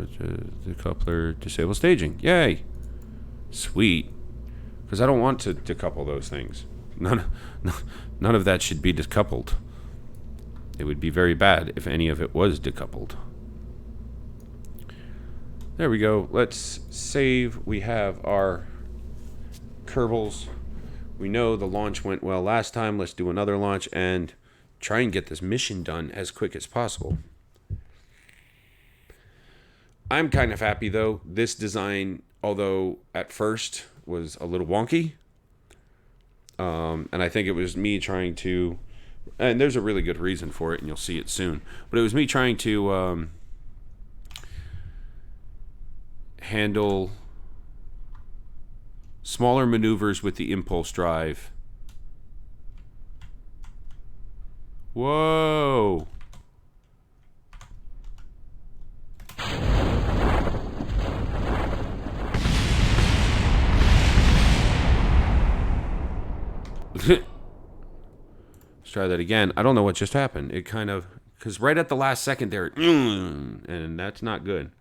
Decoupler. Disable staging. Yay. Sweet. Because I don't want to decouple those things. None of that should be decoupled. It would be very bad if any of it was decoupled. There we go. Let's save. We have our Kerbals. We know the launch went well last time. Let's do another launch and try and get this mission done as quick as possible. I'm kind of happy, though. This design, although at first was a little wonky, and I think it was me trying to, and there's a really good reason for it, and you'll see it soon, but it was me trying to handle smaller maneuvers with the impulse drive. Whoa! Let's try that again. I don't know what just happened. It kind of, because right at the last second there, and that's not good.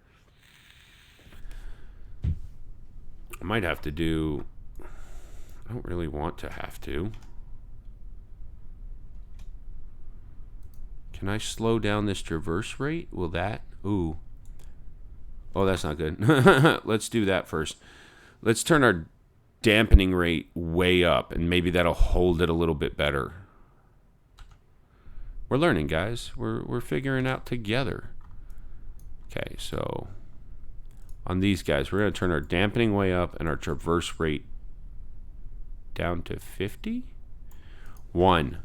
I might have to do, I don't really want to have to. Can I slow down this traverse rate? Will that, ooh. Oh, that's not good. Let's do that first. Let's turn our dampening rate way up, and maybe that'll hold it a little bit better. We're learning, guys. We're figuring out together. Okay, so on these guys, we're going to turn our dampening way up and our traverse rate down to 50. 1.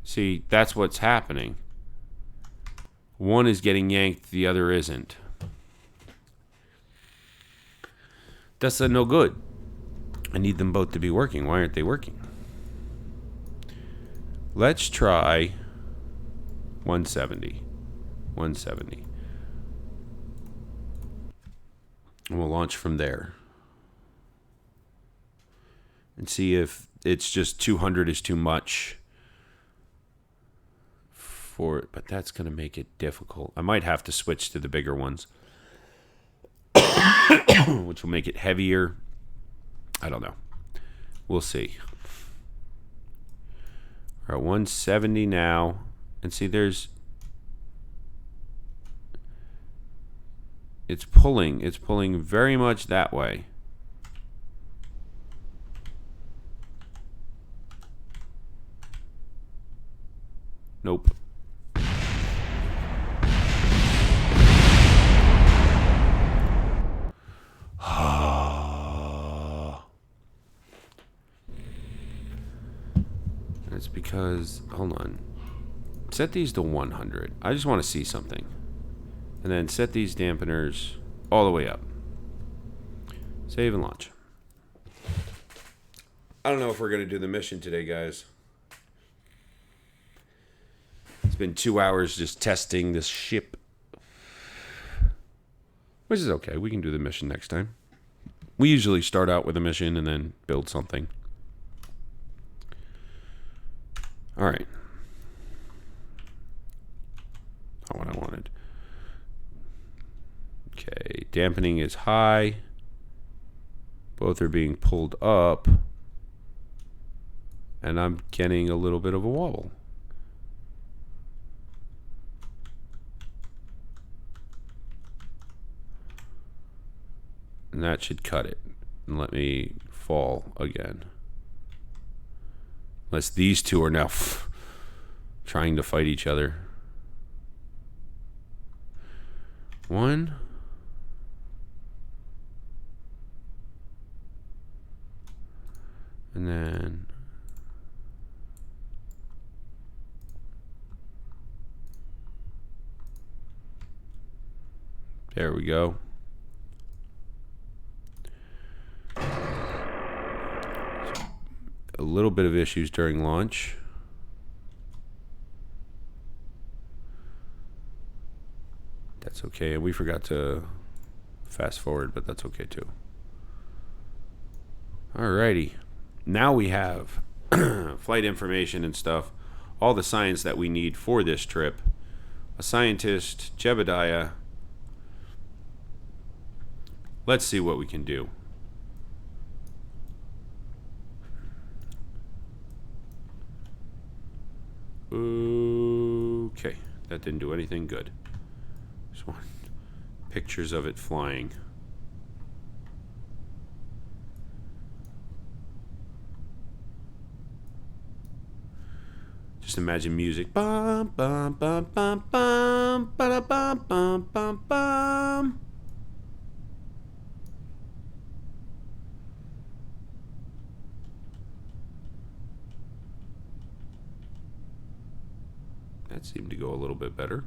See, that's what's happening. One is getting yanked, the other isn't. That's no good. I need them both to be working. Why aren't they working? Let's try 170. 170. And we'll launch from there. And see if it's just 200 is too much for it. But that's going to make it difficult. I might have to switch to the bigger ones. Which will make it heavier. I don't know. We'll see. We're at 170 now. And see, there's... It's pulling. It's pulling very much that way. Nope. It's because, hold on. Set these to 100. I just want to see something. And then set these dampeners all the way up. Save and launch. I don't know if we're going to do the mission today, guys. It's been 2 hours just testing this ship. Which is okay. We can do the mission next time. We usually start out with a mission and then build something. All right. Not what I wanted. Okay, dampening is high. Both are being pulled up. And I'm getting a little bit of a wobble. And that should cut it. And let me fall again. Unless these two are now trying to fight each other. One. And then there we go. A little bit of issues during launch. That's okay. And we forgot to fast forward, but that's okay too. Alrighty. Now we have flight information and stuff. All the science that we need for this trip. A scientist, Jebediah. Let's see what we can do. Okay, that didn't do anything good. Just want pictures of it flying. Just imagine music. Bum, bum, bum, bum, bum, ba, bum, bum, bum, bum. That seemed to go a little bit better.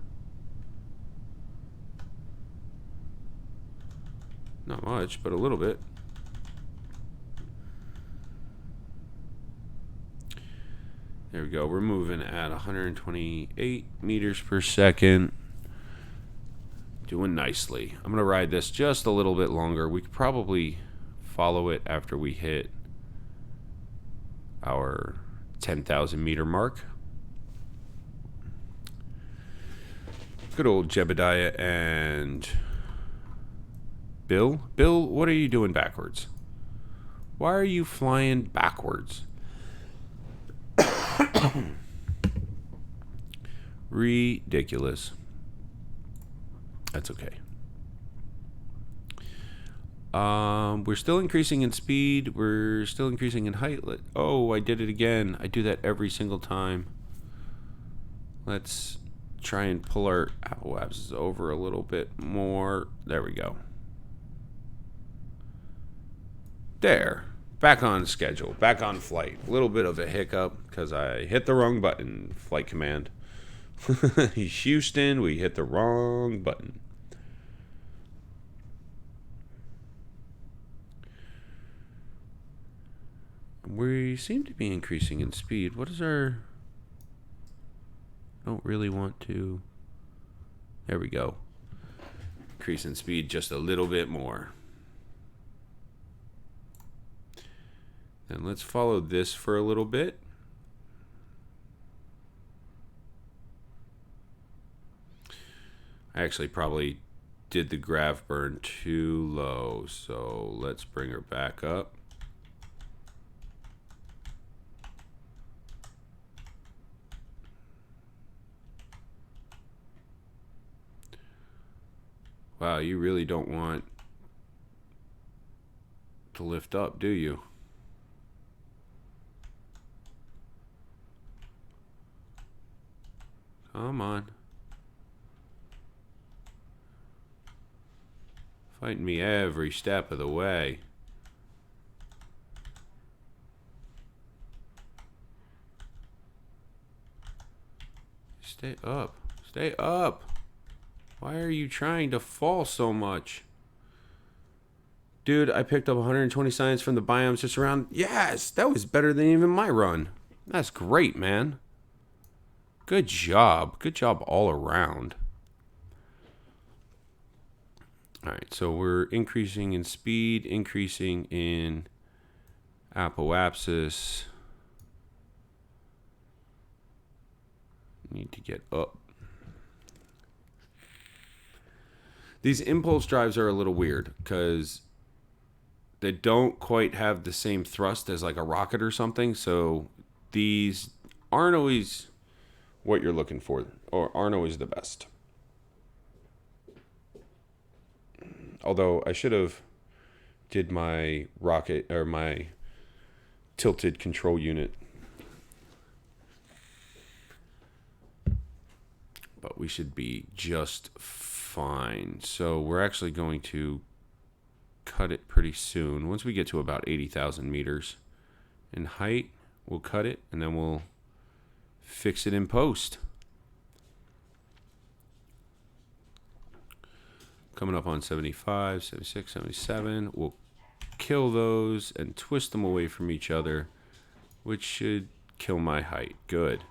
Not much, but a little bit. There we go. We're moving at 128 meters per second. Doing nicely. I'm going to ride this just a little bit longer. We could probably follow it after we hit our 10,000 meter mark. Good old Jebediah and Bill. Bill, what are you doing backwards? Why are you flying backwards? Ridiculous. That's okay. We're still increasing in speed. We're still increasing in height. Oh, I did it again. I do that every single time. Let's try and pull our apoapsis over a little bit more. There we go. There. Back on schedule. Back on flight. A little bit of a hiccup because I hit the wrong button. Flight command. Houston, we hit the wrong button. We seem to be increasing in speed. What is our... Don't really want to... There we go. Increase in speed just a little bit more. And let's follow this for a little bit. I actually probably did the grav burn too low, so let's bring her back up. Wow, you really don't want to lift up, do you? Come on. Fighting me every step of the way. Stay up. Stay up. Why are you trying to fall so much? Dude, I picked up 120 science from the biomes just around. Yes, that was better than even my run. That's great, man. Good job. Good job all around. Alright, so we're increasing in speed, increasing in apoapsis. Need to get up. These impulse drives are a little weird because they don't quite have the same thrust as like a rocket or something. So these aren't always what you're looking for, or aren't always the best. Although I should have did my rocket or my tilted control unit. But we should be just fine. So we're actually going to cut it pretty soon. Once we get to about 80,000 meters in height, we'll cut it and then we'll fix it in post. Coming up on 75, 76, 77. We'll kill those and twist them away from each other, which should kill my height. Good.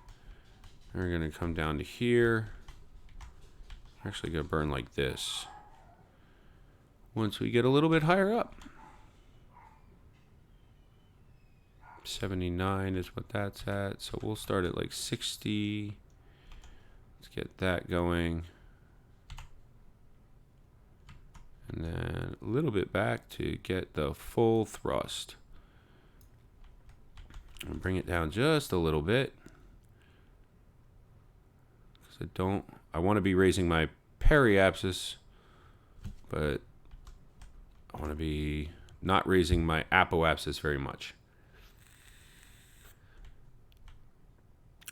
We're going to come down to here. We're actually going to burn like this. Once we get a little bit higher up. 79 is what that's at. So we'll start at like 60. Let's get that going. And then a little bit back to get the full thrust. And bring it down just a little bit. Because I want to be raising my periapsis, but I want to be not raising my apoapsis very much.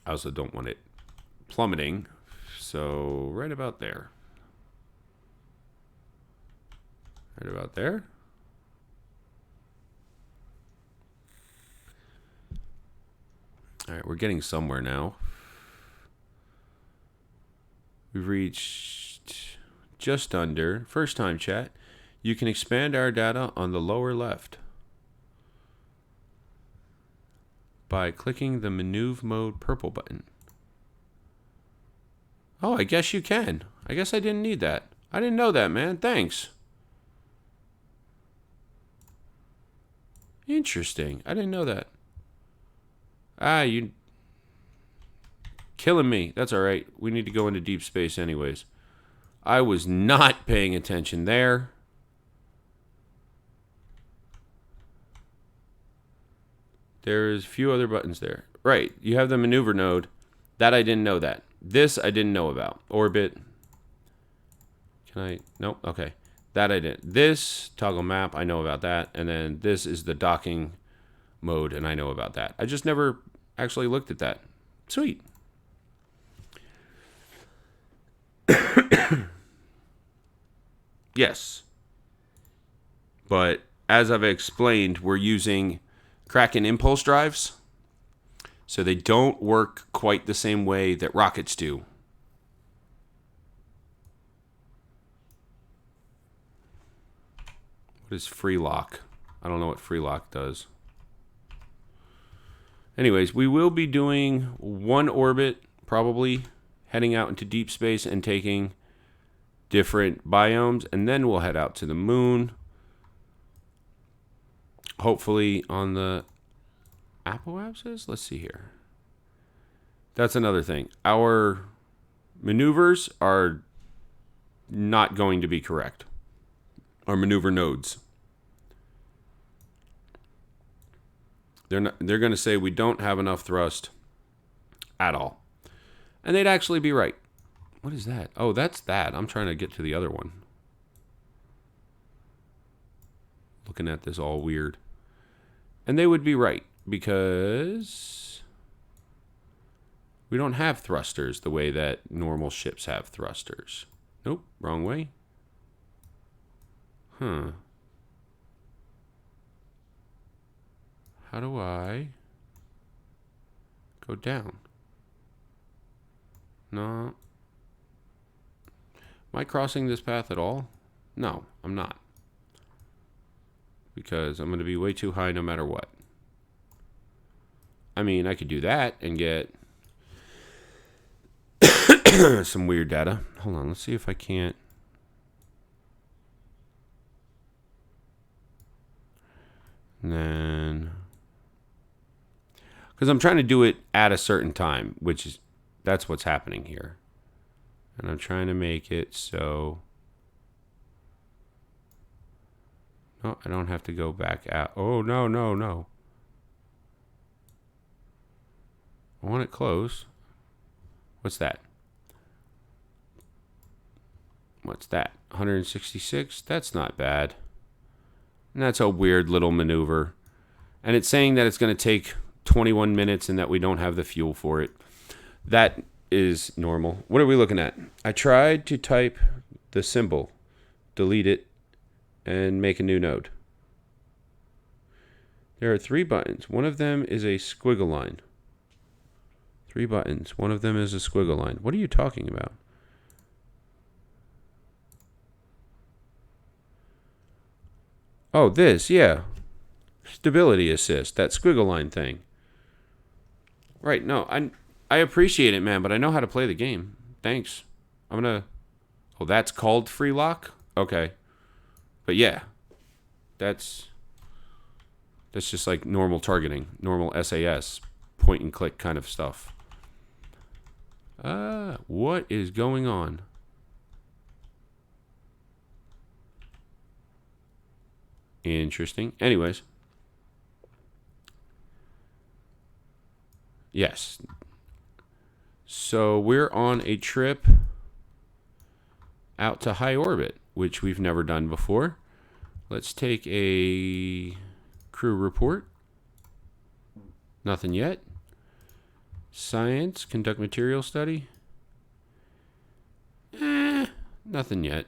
I also don't want it plummeting, so right about there. Right about there. All right, we're getting somewhere now. We've reached just under. First time, chat. You can expand our data on the lower left by clicking the Maneuver Mode purple button. Oh, I guess you can. I guess I didn't need that. I didn't know that, man. Thanks. Interesting. I didn't know that. You killing me. That's all right. We need to go into deep space anyways. I was not paying attention there. There's a few other buttons there. Right. You have the maneuver node. That I didn't know that. This I didn't know about. Orbit. Can I? Nope. Okay. That I didn't. This toggle map, I know about that. And then this is the docking mode, and I know about that. I just never actually looked at that. Sweet. Yes. But as I've explained, we're using Kraken impulse drives. So they don't work quite the same way that rockets do. What is free lock? I don't know what free lock does. Anyways, we will be doing one orbit, probably heading out into deep space and taking different biomes, and then we'll head out to the moon. Hopefully on the apoapsis? Let's see here. That's another thing. Our maneuvers are not going to be correct. Our maneuver nodes. They're going to say we don't have enough thrust at all. And they'd actually be right. What is that? Oh, that's that. I'm trying to get to the other one. Looking at this all weird. And they would be right, because we don't have thrusters the way that normal ships have thrusters. Nope, wrong way. Huh. How do I go down? No. Am I crossing this path at all? No, I'm not. Because I'm going to be way too high no matter what. I mean, I could do that and get some weird data. Hold on, let's see if I can't. And then, because I'm trying to do it at a certain time, which is, that's what's happening here. And I'm trying to make it so, no, I don't have to go back out. Oh, no, no, no. I want it close. What's that? What's that? 166? That's not bad. And that's a weird little maneuver. And it's saying that it's going to take 21 minutes and that we don't have the fuel for it. That is normal. What are we looking at? I tried to type the symbol, delete it, and make a new node. There are 3 buttons. One of them is a squiggle line. 3 buttons. One of them is a squiggle line. What are you talking about? Oh, this, yeah. Stability assist, that squiggle line thing. Right, no, I appreciate it, man, but I know how to play the game. Thanks. I'm gonna... Oh, that's called free lock? Okay. But yeah, that's just like normal targeting, normal SAS, point and click kind of stuff. What is going on? Interesting. Anyways. Yes. So we're on a trip out to high orbit, which we've never done before. Let's take a crew report. Nothing yet. Science, conduct material study. Nothing yet.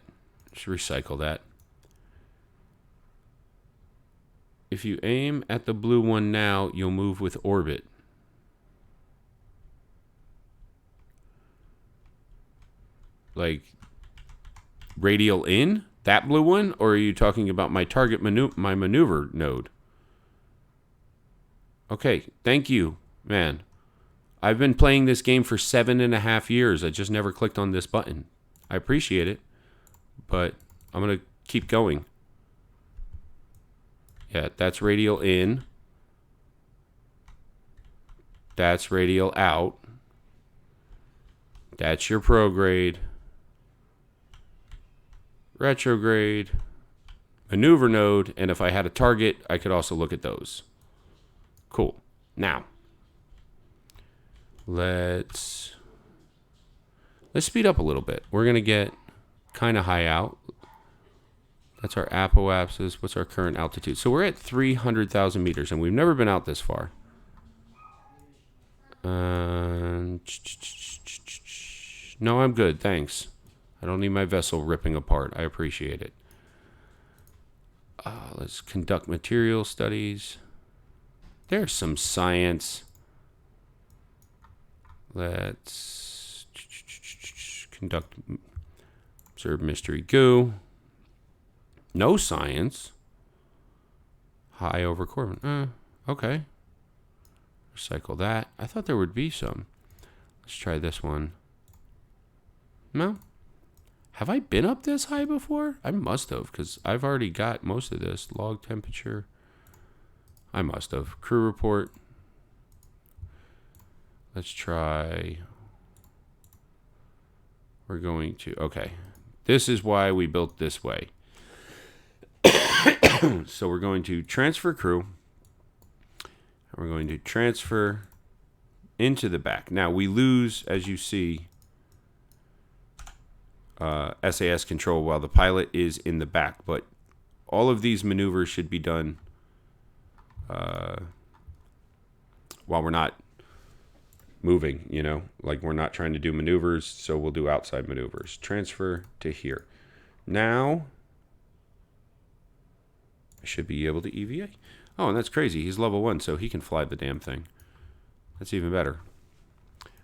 Should recycle that. If you aim at the blue one now, you'll move with orbit. Like radial in? That blue one? Or are you talking about my target my maneuver node? Okay, thank you, man. I've been playing this game for 7.5 years. I just never clicked on this button. I appreciate it, but I'm going to keep going. Yeah, that's radial in. That's radial out. That's your prograde. Retrograde. Maneuver node. And if I had a target, I could also look at those. Cool. Now, let's speed up a little bit. We're going to get kind of high out. That's our apoapsis. What's our current altitude? So we're at 300,000 meters, and we've never been out this far. No, I'm good. Thanks. I don't need my vessel ripping apart. I appreciate it. Let's conduct material studies. There's some science. Let's conduct, observe mystery goo. No science. High over Corbin. Okay. Recycle that. I thought there would be some. Let's try this one. No. Have I been up this high before? I must have, because I've already got most of this. Log temperature. I must have. Crew report. Let's try. We're going to. Okay. This is why we built this way. So we're going to transfer crew. And we're going to transfer into the back. Now we lose, as you see, SAS control while the pilot is in the back. But all of these maneuvers should be done while we're not moving, you know, like we're not trying to do maneuvers, so we'll do outside maneuvers. Transfer to here. Now I should be able to EVA. Oh, and that's crazy. He's level 1, so he can fly the damn thing. That's even better.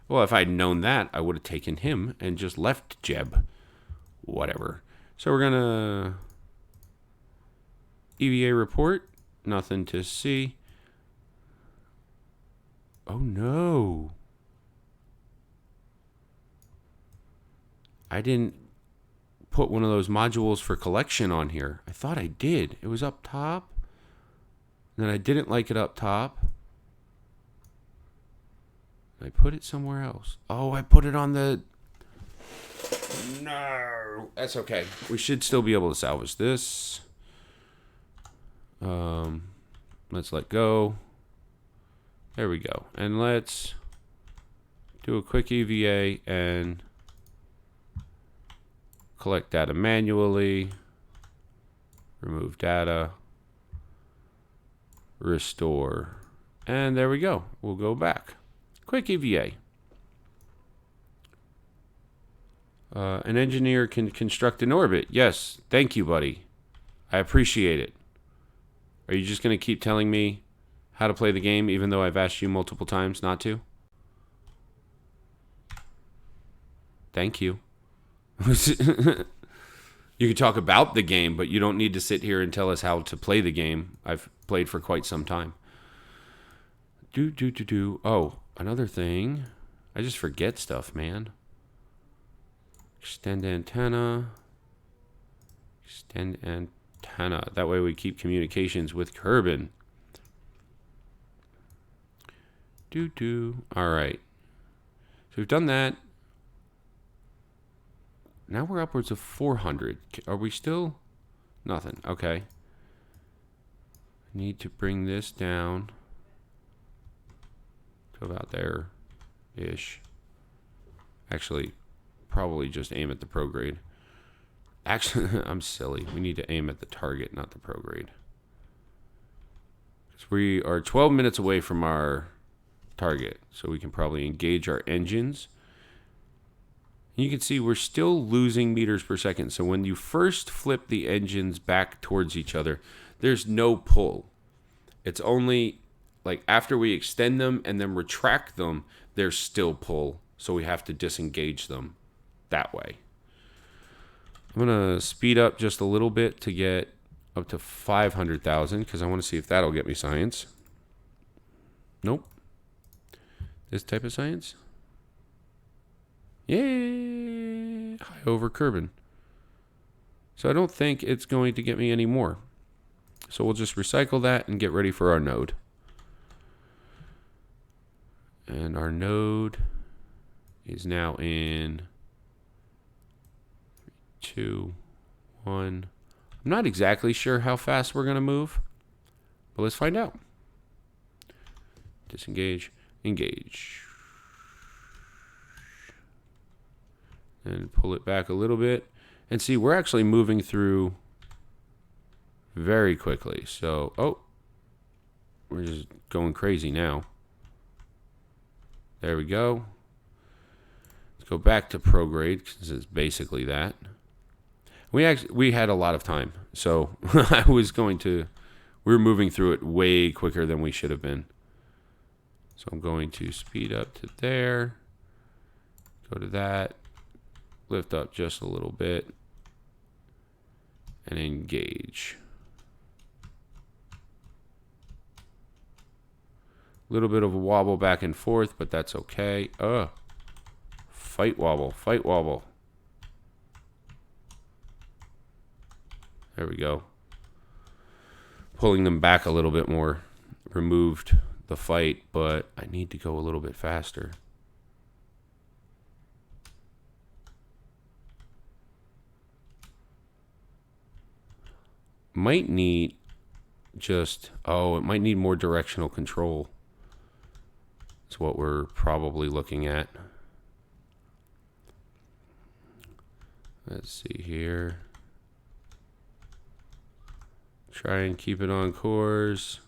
Well, if I'd known that, I would have taken him and just left Jeb. Whatever. So we're gonna EVA report. Nothing to see. Oh no. I didn't put one of those modules for collection on here. I thought I did. It was up top. And then I didn't like it up top. I put it somewhere else. Oh, I put it on the... No. That's okay. We should still be able to salvage this. Let's let go. There we go. And let's do a quick EVA and collect data manually, remove data, restore, and there we go. We'll go back. Quick EVA. An engineer can construct an orbit. Yes, thank you, buddy. I appreciate it. Are you just going to keep telling me how to play the game even though I've asked you multiple times not to? Thank you. You can talk about the game, but you don't need to sit here and tell us how to play the game. I've played for quite some time. Oh, another thing. I just forget stuff, man. Extend antenna. Extend antenna. That way we keep communications with Kerbin. All right. So we've done that. Now we're upwards of 400. Are we still? Nothing. Okay. Need to bring this down to about there-ish. Actually, probably just aim at the prograde. Actually, I'm silly. We need to aim at the target, not the prograde. Because we are 12 minutes away from our target, so we can probably engage our engines. You can see we're still losing meters per second. So when you first flip the engines back towards each other, there's no pull. It's only like after we extend them and then retract them, there's still pull. So we have to disengage them that way. I'm going to speed up just a little bit to get up to 500,000 because I want to see if that'll get me science. Nope. This type of science? Yay! High over Kerbin. So I don't think it's going to get me any more. So we'll just recycle that and get ready for our node. And our node is now in 2, 1. I'm not exactly sure how fast we're going to move, but let's find out. Disengage, engage. And pull it back a little bit. And see, we're actually moving through very quickly. So, oh, we're just going crazy now. There we go. Let's go back to prograde because it's basically that. We had a lot of time, so we were moving through it way quicker than we should have been. So I'm going to speed up to there. Go to that. Lift up just a little bit. And engage. A little bit of a wobble back and forth, but that's okay. Fight wobble, fight wobble. There we go. Pulling them back a little bit more. Removed the fight, but I need to go a little bit faster. Might need it might need more directional control. That's what we're probably looking at. Let's see here. Try and keep it on course.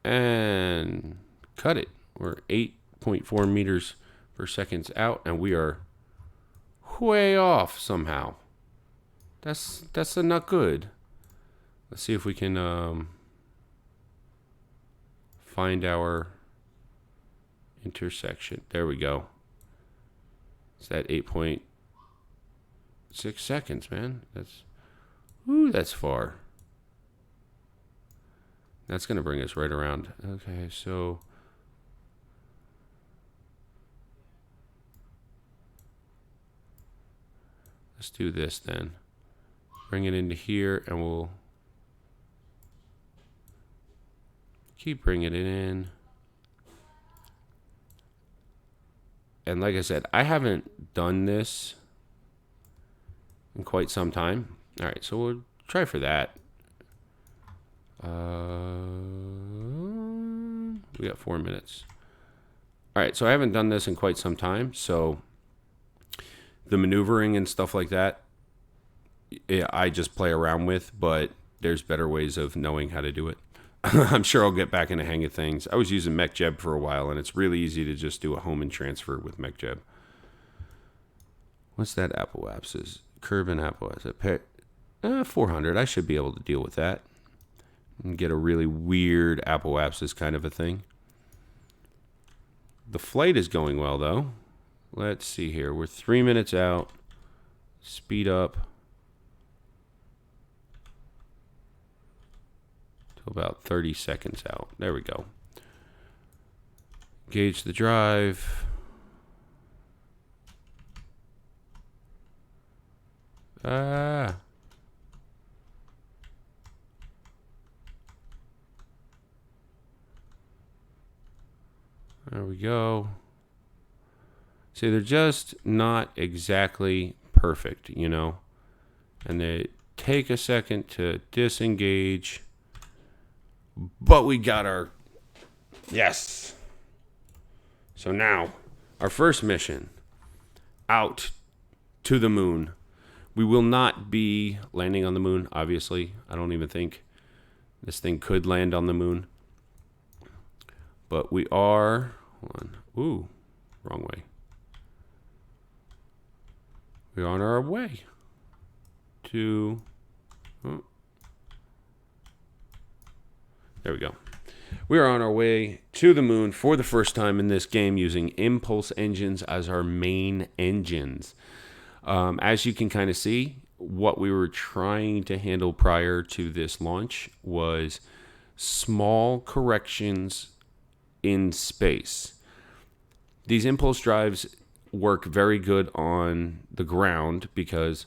And cut it. We're 8.4 meters per second out, and we are way off somehow. That's not good. Let's see if we can find our intersection. There we go. It's that 8.6 seconds, man. That's far. That's going to bring us right around. Okay, so let's do this then. Bring it into here, and we'll keep bringing it in. And like I said, I haven't done this in quite some time. All right, so we'll try for that. We got 4 minutes. All right, so I haven't done this in quite some time, so the maneuvering and stuff like that, I just play around with, but there's better ways of knowing how to do it. I'm sure I'll get back in the hang of things. I was using MechJeb for a while, and it's really easy to just do a home and transfer with MechJeb. What's that Apple Apps? Kerbin Apple Apps. 400. I should be able to deal with that. And get a really weird Apple Apps kind of a thing. The flight is going well, though. Let's see here. We're 3 minutes out. Speed up to about 30 seconds out. There we go. Gauge the drive. There we go. See, they're just not exactly perfect, you know? And they take a second to disengage. But we got our... Yes! So now, our first mission. Out to the moon. We will not be landing on the moon, obviously. I don't even think this thing could land on the moon. But we are... Hold on. Ooh, wrong way. We're on our way to... Oh. There we go. We are on our way to the moon for the first time in this game using impulse engines as our main engines. As you can kind of see, what we were trying to handle prior to this launch was small corrections in space. These impulse drives work very good on the ground because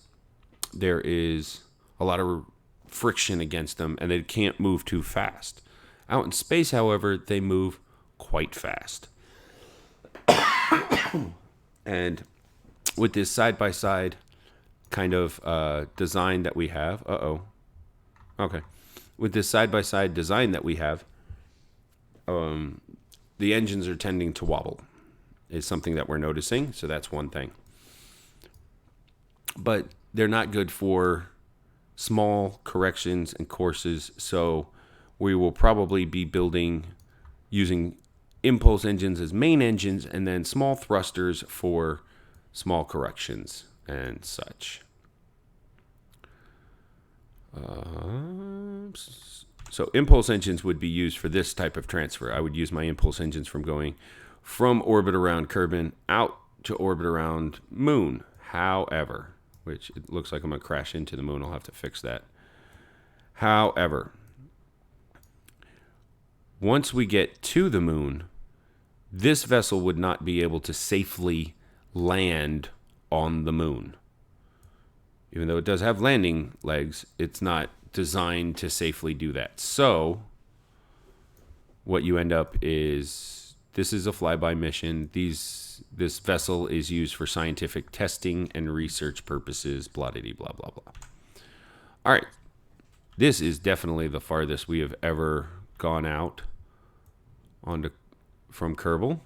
there is a lot of friction against them and they can't move too fast. Out in space, however, they move quite fast. And with this side-by-side kind of design that we have, okay. With this side-by-side design that we have, the engines are tending to wobble. Is something that we're noticing, so that's one thing. But they're not good for small corrections and courses, so we will probably be using impulse engines as main engines and then small thrusters for small corrections and such. So impulse engines would be used for this type of transfer. I would use my impulse engines from going from orbit around Kerbin out to orbit around Moon. However, which it looks like I'm going to crash into the moon. I'll have to fix that. However, once we get to the moon, this vessel would not be able to safely land on the moon. Even though it does have landing legs, it's not designed to safely do that. So what you end up is, this is a flyby mission. This vessel is used for scientific testing and research purposes, blah, blah, blah, blah, blah. All right. This is definitely the farthest we have ever gone out from Kerbal.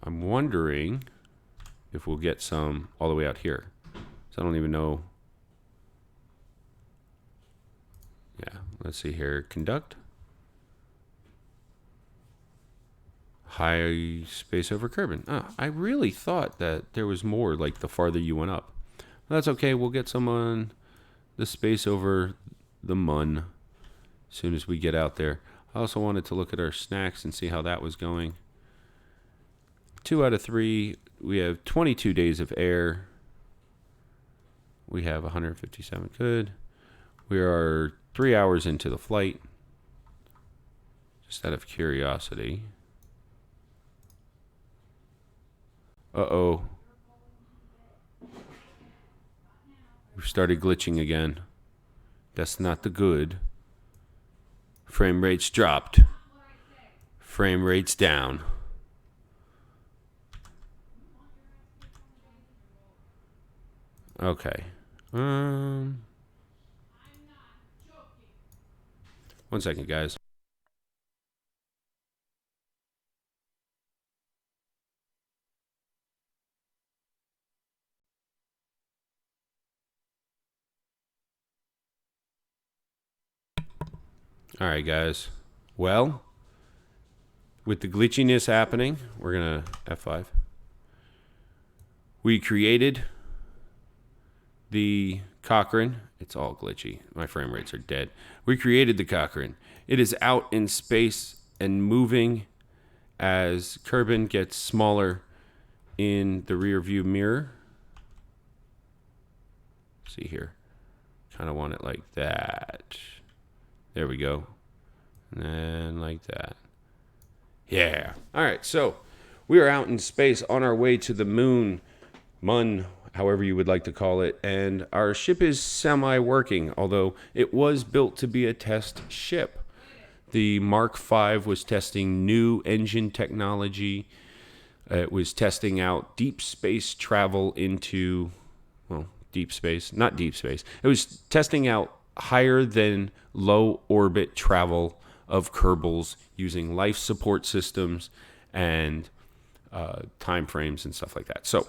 I'm wondering if we'll get some all the way out here. So I don't even know. Yeah, let's see here. Conduct. High space over Kerbin. Oh, I really thought that there was more, like the farther you went up. Well, that's okay. We'll get some on the space over the Mun as soon as we get out there. I also wanted to look at our snacks and see how that was going. 2 out of 3. We have 22 days of air. We have 157. Good. We are 3 hours into the flight. Just out of curiosity. Uh-oh. We started glitching again. That's not the good. Frame rates dropped. Frame rates down. Okay. 1 second, guys. All right, guys. Well, with the glitchiness happening, we're going to F5. We created the Cochrane. It's all glitchy. My frame rates are dead. We created the Cochrane. It is out in space and moving as Kerbin gets smaller in the rear view mirror. See here. Kind of want it like that. There we go. And then like that. Yeah. All right. So we are out in space on our way to the moon, however you would like to call it. And our ship is semi-working, although it was built to be a test ship. The Mark V was testing new engine technology. It was testing out deep space travel into, well, deep space, not deep space. It was testing out higher than low orbit travel of Kerbals using life support systems and time frames and stuff like that. So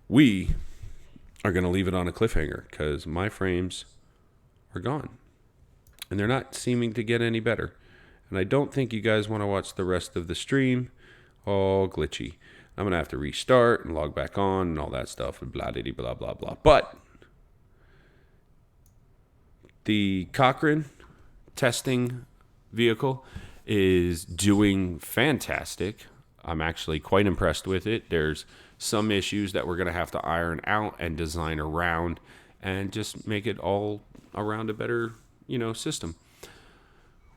we are going to leave it on a cliffhanger because my frames are gone. And they're not seeming to get any better. And I don't think you guys want to watch the rest of the stream all glitchy. I'm going to have to restart and log back on and all that stuff and blah, blah, blah, blah. But the Cochrane testing vehicle is doing fantastic. I'm actually quite impressed with it. There's some issues that we're going to have to iron out and design around and just make it all around a better system.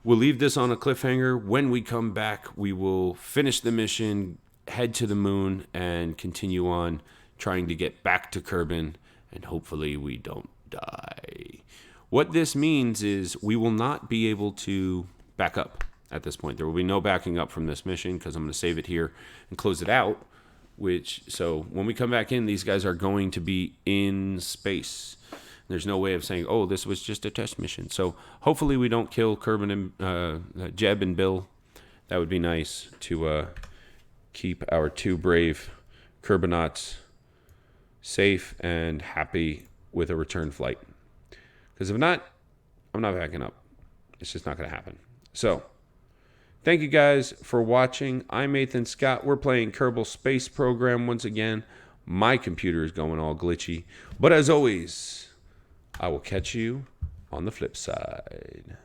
We'll leave this on a cliffhanger. When we come back, we will finish the mission, head to the moon, and continue on trying to get back to Kerbin, and hopefully we don't die. What this means is we will not be able to back up at this point. There will be no backing up from this mission because I'm going to save it here and close it out. So when we come back in, these guys are going to be in space. There's no way of saying, oh, this was just a test mission. So hopefully we don't kill Kerbin and Jeb and Bill. That would be nice to keep our two brave Kerbinauts safe and happy with a return flight. Because if not, I'm not backing up. It's just not going to happen. So thank you guys for watching. I'm Ethan Scott. We're playing Kerbal Space Program once again. My computer is going all glitchy. But as always, I will catch you on the flip side.